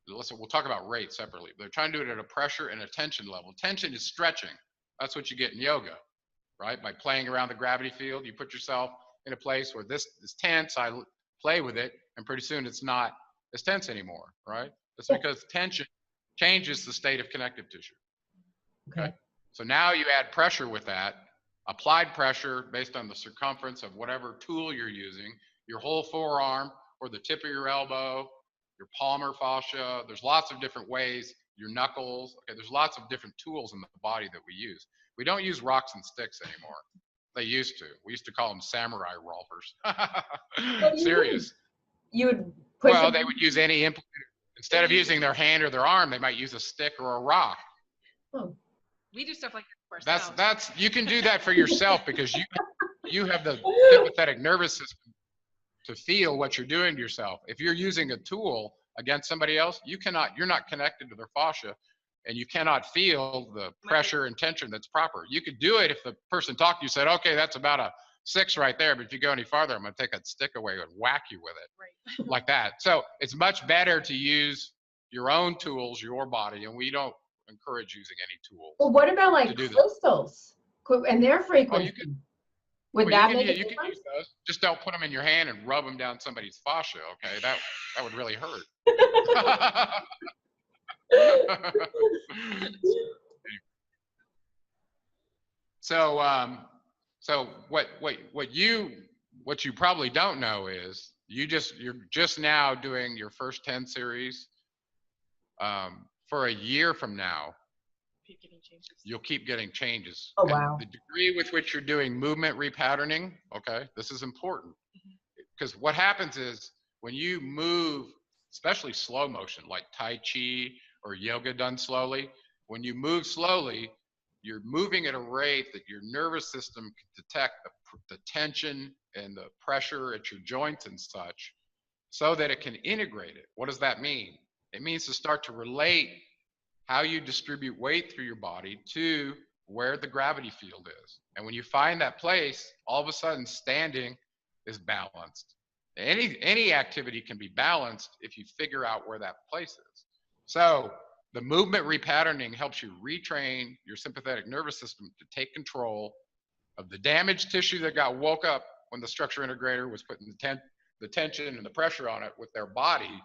Listen, we'll talk about rate separately. They're trying to do it at a pressure and a tension level. Tension is stretching. That's what you get in yoga, right? By playing around the gravity field, you put yourself in a place where this is tense. I play with it, and pretty soon it's not as tense anymore, right? That's because tension changes the state of connective tissue. Okay. So now you add pressure with that, applied pressure based on the circumference of whatever tool you're using, your whole forearm or the tip of your elbow, your palmar fascia. There's lots of different ways, your knuckles. Okay, there's lots of different tools in the body that we use. We don't use rocks and sticks anymore. They used to. We used to call them samurai rolfers. Serious. You would push well, they would use any implement. Instead of using their hand or their arm, they might use a stick or a rock. Oh. We do stuff like that for ourselves. That's you can do that for yourself because you have the sympathetic nervous system to feel what you're doing to yourself. If you're using a tool against somebody else, you're not connected to their fascia, and you cannot feel the pressure and tension that's proper. You could do it if the person talked to you said, okay, that's about a 6 right there, but if you go any farther, I'm going to take that stick away and whack you with it. Right. Like that. So it's much better to use your own tools, your body, and we don't encourage using any tools. Well, what about like crystals and their frequency? Would that make a difference? You can use those. Just don't put them in your hand and rub them down somebody's fascia, okay? That would really hurt. So what you probably don't know is you're just now doing your first 10 series. For a year from now, you'll keep getting changes. Oh, wow. And the degree with which you're doing movement repatterning, okay, this is important. Because what happens is when you move, especially slow motion, like Tai Chi or yoga done slowly, when you move slowly, you're moving at a rate that your nervous system can detect the the tension and the pressure at your joints and such, so that it can integrate it. What does that mean? It means to start to relate how you distribute weight through your body to where the gravity field is. And when you find that place, all of a sudden standing is balanced. Any activity can be balanced if you figure out where that place is. So the movement repatterning helps you retrain your sympathetic nervous system to take control of the damaged tissue that got woke up when the structure integrator was putting the tension and the pressure on it with their body,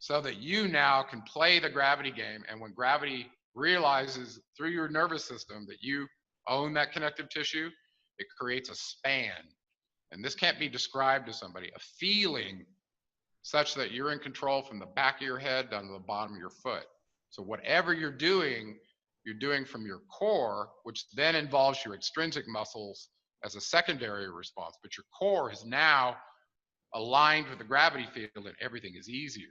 so that you now can play the gravity game. And when gravity realizes through your nervous system that you own that connective tissue, it creates a span. And this can't be described to somebody, a feeling such that you're in control from the back of your head down to the bottom of your foot. So whatever you're doing from your core, which then involves your extrinsic muscles as a secondary response. But your core is now aligned with the gravity field, and everything is easier.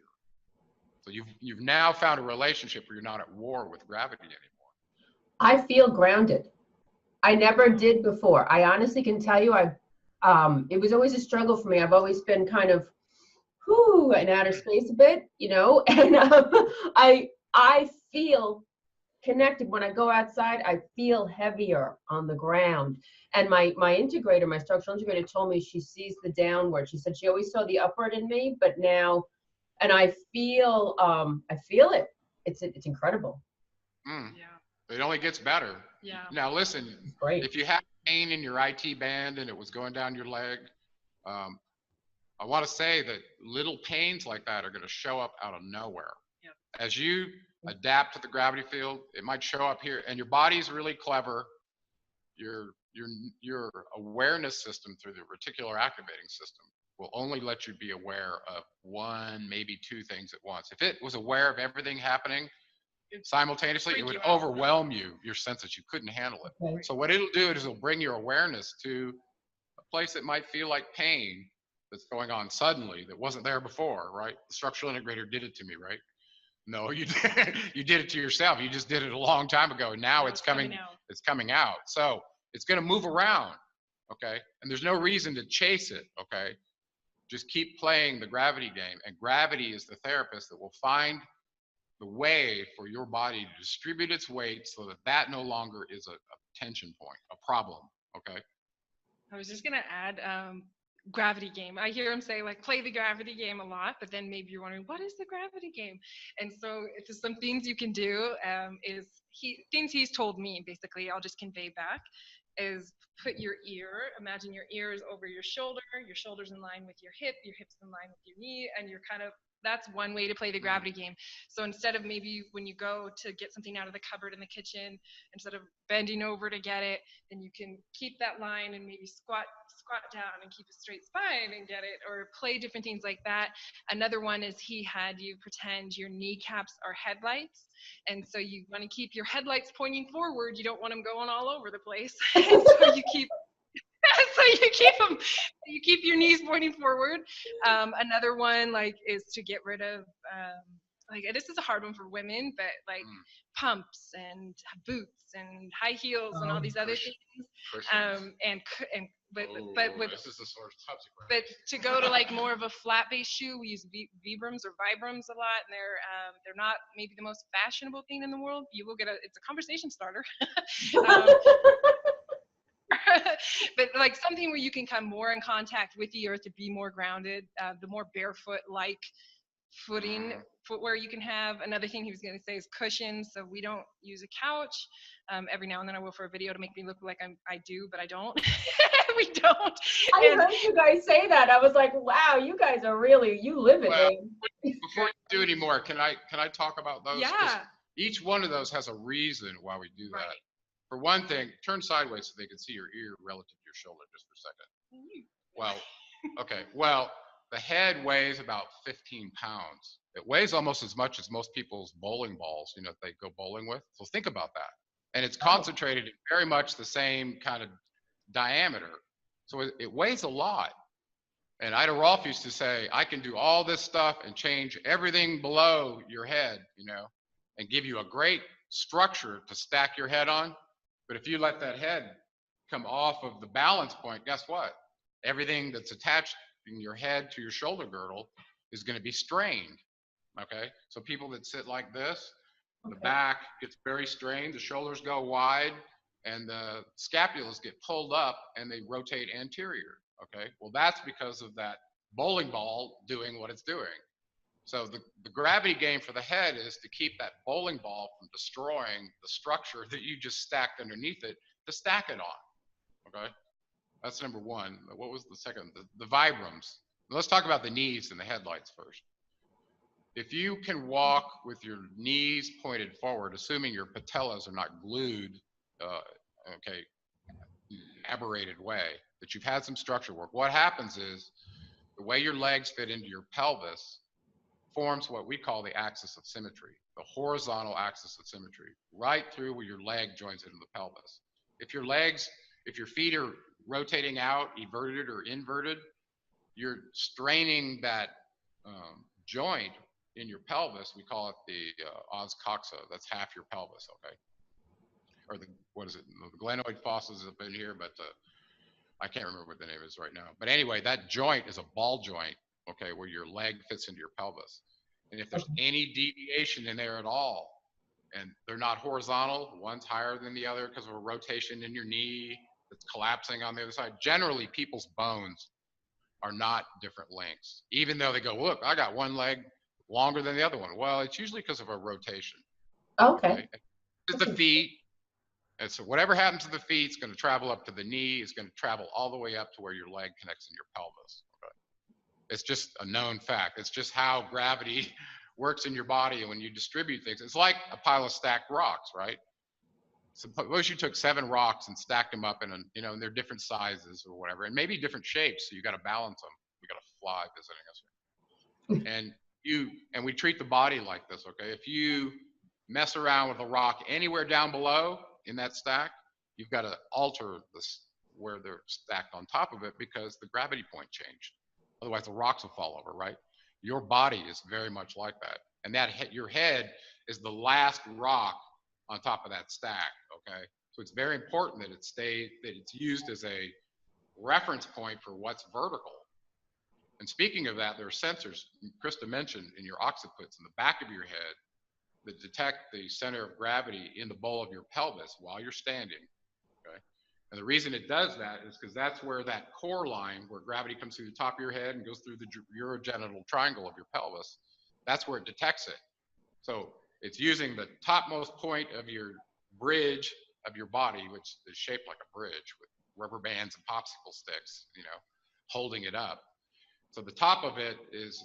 So you've now found a relationship where you're not at war with gravity anymore. I feel grounded. I never did before. I honestly can tell you, it was always a struggle for me. I've always been kind of in outer space a bit, and I feel connected. When I go outside, I feel heavier on the ground. And my integrator, my structural integrator, told me she sees the downward. She said she always saw the upward in me, but now, and I feel it. It's incredible. Yeah. It only gets better. Yeah. Now listen, Great. if you have pain in your IT band and it was going down your leg, I want to say that little pains like that are going to show up out of nowhere. Yep. As you adapt to the gravity field, it might show up here, and your body's really clever. Your awareness system through the reticular activating system will only let you be aware of one, maybe two things at once. If it was aware of everything happening simultaneously, it would overwhelm you, your sense that you couldn't handle it. Okay. So what it'll do is it'll bring your awareness to a place that might feel like pain that's going on suddenly that wasn't there before, right? The structural integrator did it to me, right? No, you did. You did it to yourself. You just did it a long time ago. Now it's coming out. So it's going to move around, okay? And there's no reason to chase it, okay? Just keep playing the gravity game. And gravity is the therapist that will find the way for your body to distribute its weight so that that no longer is a tension point, a problem, okay? I was just going to add gravity game. I hear him say, like, play the gravity game a lot, but then maybe you're wondering, what is the gravity game? And so it's some things you can do things he's told me, basically, I'll just convey back, is put your imagine your ear is over your shoulder's in line with your hips in line with your knee, and you're kind of, that's one way to play the gravity game. So instead of maybe when you go to get something out of the cupboard in the kitchen, instead of bending over to get it, then you can keep that line and maybe squat down and keep a straight spine and get it, or play different things like that. Another one is he had you pretend your kneecaps are headlights. And so you want to keep your headlights pointing forward. You don't want them going all over the place. And so you keep you keep your knees pointing forward. Another one is to get rid of this is a hard one for women, but pumps and boots and high heels and all these other things. This is the sort of subsequent. But to go to more of a flat-based shoe, we use Vibrams or Vibrams a lot, and they're not maybe the most fashionable thing in the world. You will get it's a conversation starter. But something where you can come more in contact with the earth to be more grounded, the more barefoot-like footwear you can have. Another thing he was going to say is cushions. So we don't use a couch. Every now and then I will for a video to make me look like I do, but I don't. We don't. I heard you guys say that. I was like, wow, you guys are really, you live it. Well, before we do any more, can I talk about those? Yeah. Each one of those has a reason why we do that. Right. For one thing, turn sideways so they can see your ear relative to your shoulder just for a second. Well, okay. Well, the head weighs about 15 pounds. It weighs almost as much as most people's bowling balls, they go bowling with. So think about that. And it's concentrated in very much the same kind of diameter. So it weighs a lot. And Ida Rolf used to say, I can do all this stuff and change everything below your head, and give you a great structure to stack your head on. But if you let that head come off of the balance point, guess what? Everything that's attached in your head to your shoulder girdle is going to be strained. Okay, so people that sit like this, the back gets very strained, the shoulders go wide, and the scapulas get pulled up and they rotate anterior. Okay, well, that's because of that bowling ball doing what it's doing. So the gravity game for the head is to keep that bowling ball from destroying the structure that you just stacked underneath it to stack it on. Okay, that's number one. What was the second? The vibrams. Let's talk about the knees and the headlights first. If you can walk with your knees pointed forward, assuming your patellas are not glued, okay, aberrated way, that you've had some structure work, what happens is the way your legs fit into your pelvis forms what we call the axis of symmetry, the horizontal axis of symmetry, right through where your leg joins into the pelvis. If your feet are rotating out, everted or inverted, you're straining that joint in your pelvis. We call it the os coxa. That's half your pelvis, okay? Or what is it? The glenoid fossa is up in here, but I can't remember what the name is right now. But anyway, that joint is a ball joint, okay, where your leg fits into your pelvis. And if there's any deviation in there at all, and they're not horizontal, one's higher than the other because of a rotation in your knee that's collapsing on the other side, generally people's bones are not different lengths. Even though they go, look, I got one leg longer than the other one. Well, it's usually because of a rotation. Okay. It's the feet. And so whatever happens to the feet is going to travel up to the knee, is going to travel all the way up to where your leg connects in your pelvis. Okay? It's just a known fact. It's just how gravity works in your body. And when you distribute things, it's like a pile of stacked rocks, right? Suppose you took 7 rocks and stacked them up in, and they're different sizes or whatever, and maybe different shapes. So you got to balance them. We got a fly visiting us here. And we treat the body like this, okay? If you mess around with a rock anywhere down below in that stack, you've got to alter this where they're stacked on top of it because the gravity point changed. Otherwise, the rocks will fall over, right? Your body is very much like that. And your head is the last rock on top of that stack, okay? So it's very important that it's used as a reference point for what's vertical. And speaking of that, there are sensors, Christa mentioned, in your occipits in the back of your head that detect the center of gravity in the bowl of your pelvis while you're standing, okay? And the reason it does that is because that's where that core line, where gravity comes through the top of your head and goes through the urogenital triangle of your pelvis, that's where it detects it. So it's using the topmost point of your bridge of your body, which is shaped like a bridge with rubber bands and popsicle sticks, holding it up. So the top of it is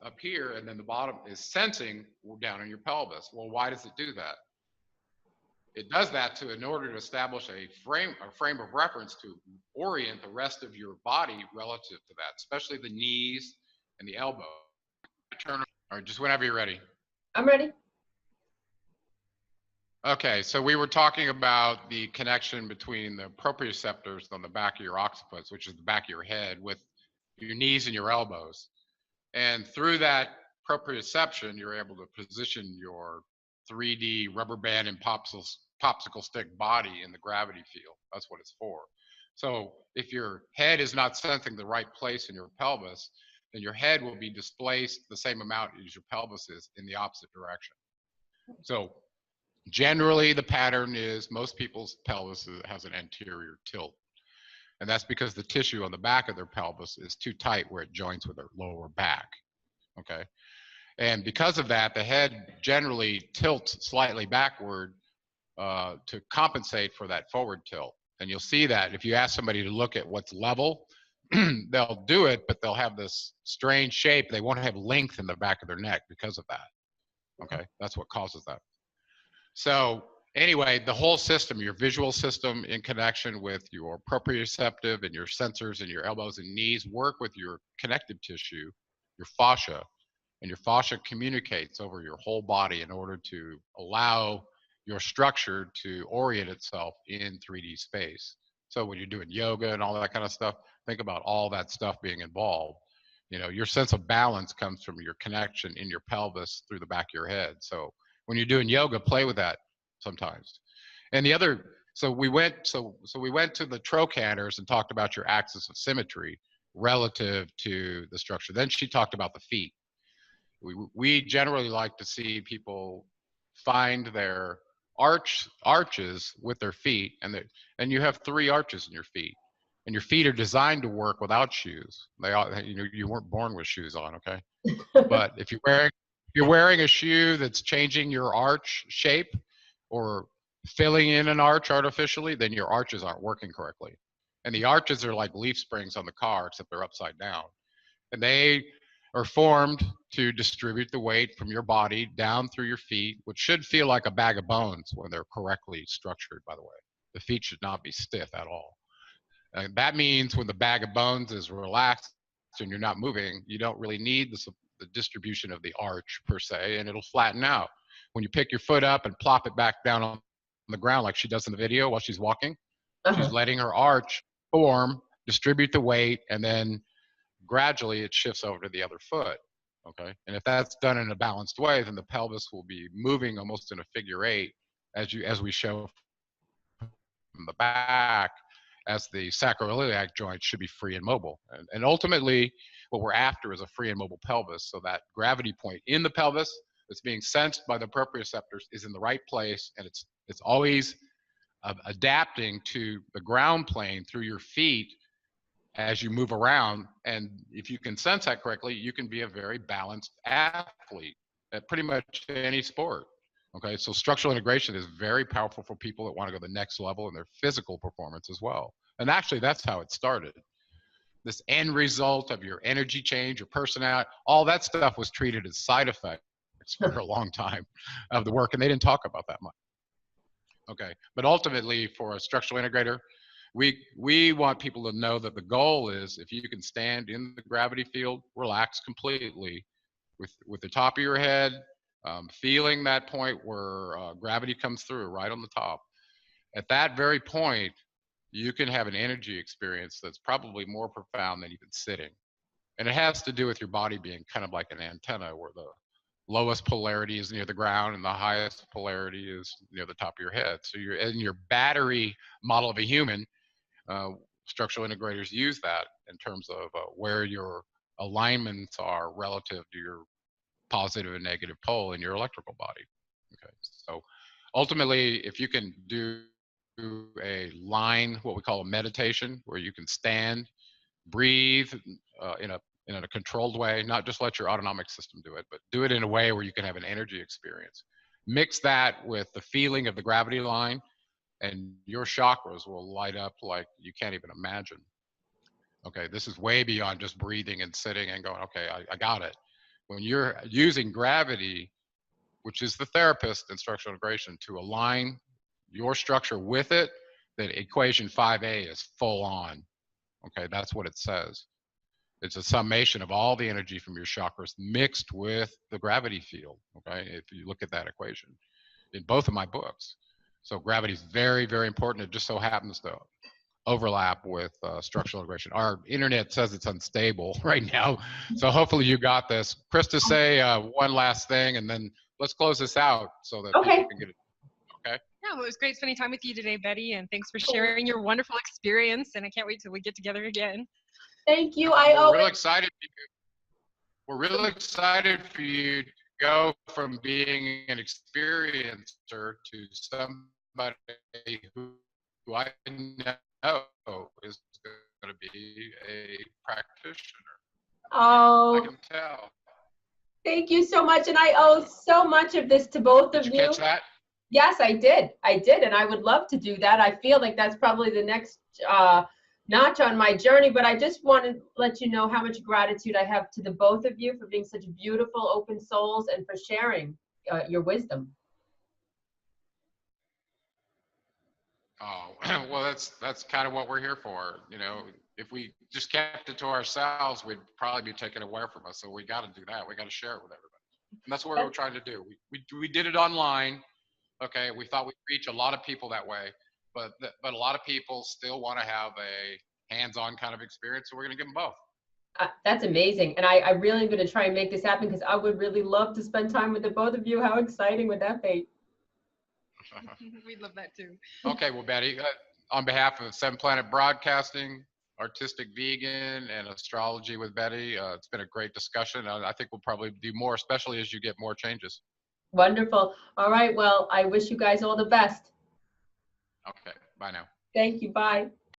up here, and then the bottom is sensing down in your pelvis. Well, why does it do that? It does that in order to establish a frame of reference to orient the rest of your body relative to that, especially the knees and the elbow. All right, just whenever you're ready. I'm ready. Okay, so we were talking about the connection between the proprioceptors on the back of your occipits, which is the back of your head, with your knees and your elbows. And through that proprioception, you're able to position your 3D rubber band and popsicle stick body in the gravity field. That's what it's for. So if your head is not sensing the right place in your pelvis, then your head will be displaced the same amount as your pelvis is in the opposite direction. So generally, the pattern is most people's pelvis has an anterior tilt. And that's because the tissue on the back of their pelvis is too tight where it joins with their lower back, okay? And because of that, the head generally tilts slightly backward to compensate for that forward tilt. And you'll see that if you ask somebody to look at what's level, they'll do it, but they'll have this strange shape. They won't have length in the back of their neck because of that, okay? That's what causes that. So anyway, the whole system, your visual system in connection with your proprioceptive and your sensors and your elbows and knees work with your connective tissue, your fascia, and your fascia communicates over your whole body in order to allow your structure to orient itself in 3D space. So when you're doing yoga and all that kind of stuff, think about all that stuff being involved. Your sense of balance comes from your connection in your pelvis through the back of your head. So when you're doing yoga, play with that sometimes. And the other So we went to the trochanters and talked about your axis of symmetry relative to the structure. Then she talked about the feet. We generally like to see people find their arches with their feet, and you have 3 arches in your feet, and your feet are designed to work without shoes. You weren't born with shoes on, okay? But if you're wearing a shoe that's changing your arch shape or filling in an arch artificially, then your arches aren't working correctly. And the arches are like leaf springs on the car, except they're upside down. And they are formed to distribute the weight from your body down through your feet, which should feel like a bag of bones when they're correctly structured, by the way. The feet should not be stiff at all. And that means when the bag of bones is relaxed and you're not moving, you don't really need the distribution of the arch per se, and it'll flatten out. When you pick your foot up and plop it back down on the ground like she does in the video while she's walking, she's letting her arch form, distribute the weight, and then gradually it shifts over to the other foot. Okay, and if that's done in a balanced way, then the pelvis will be moving almost in a figure 8, as we show from the back, as the sacroiliac joint should be free and mobile. And ultimately, what we're after is a free and mobile pelvis, so that gravity point in the pelvis that's being sensed by the proprioceptors is in the right place, and it's always adapting to the ground plane through your feet as you move around. And if you can sense that correctly, you can be a very balanced athlete at pretty much any sport. Okay, so structural integration is very powerful for people that want to go to the next level in their physical performance as well. And actually, that's how it started. This end result of your energy change, your personality, all that stuff was treated as side effects for a long time of the work, and they didn't talk about that much. Okay, but ultimately, for a structural integrator, we want people to know that the goal is, if you can stand in the gravity field, relax completely with the top of your head, feeling that point where gravity comes through right on the top. At that very point, you can have an energy experience that's probably more profound than even sitting. And it has to do with your body being kind of like an antenna, where the lowest polarity is near the ground and the highest polarity is near the top of your head. So you're in your battery model of a human. Structural integrators use that in terms of where your alignments are relative to your positive and negative pole in your electrical body. Okay, so ultimately, if you can do a line, what we call a meditation, where you can stand, breathe in a controlled way, not just let your autonomic system do it, but do it in a way where you can have an energy experience. Mix that with the feeling of the gravity line, and your chakras will light up like you can't even imagine. Okay, this is way beyond just breathing and sitting and going, okay, I got it. When you're using gravity, which is the therapist in structural integration, to align your structure with it, then equation 5A is full on. Okay, that's what it says. It's a summation of all the energy from your chakras mixed with the gravity field. Okay, if you look at that equation in both of my books. So gravity is very, very important. It just so happens to overlap with structural integration. Our internet says it's unstable right now, so hopefully you got this. Christa, say one last thing, and then let's close this out so that people can get it. Okay. Yeah, well, it was great spending time with you today, Betty, and thanks for sharing your wonderful experience. And I can't wait till we get together again. Thank you. We're really excited. We're really excited for you to go from being an experiencer to somebody who I know is going to be a practitioner. Oh, I can tell. Thank you so much. And I owe so much of this to both of you. Did you catch that? Yes, I did. And I would love to do that. I feel like that's probably the next notch on my journey, but I just want to let you know how much gratitude I have to the both of you for being such beautiful, open souls and for sharing your wisdom. Oh, well, that's kind of what we're here for. You know, if we just kept it to ourselves, we'd probably be taken away from us. So we got to do that. We got to share it with everybody. And that's what we're trying to do. We did it online. Okay. We thought we'd reach a lot of people that way, but a lot of people still want to have a hands-on kind of experience. So we're going to give them both. That's amazing. And I really am going to try and make this happen, because I would really love to spend time with the both of you. How exciting would that be? We'd love that too. Okay, well, Betty, on behalf of Seven Planet Broadcasting, Artistic Vegan, and Astrology with Betty, it's been a great discussion. I think we'll probably do more, especially as you get more changes. Wonderful. All right. Well, I wish you guys all the best. Okay, bye now. Thank you. Bye.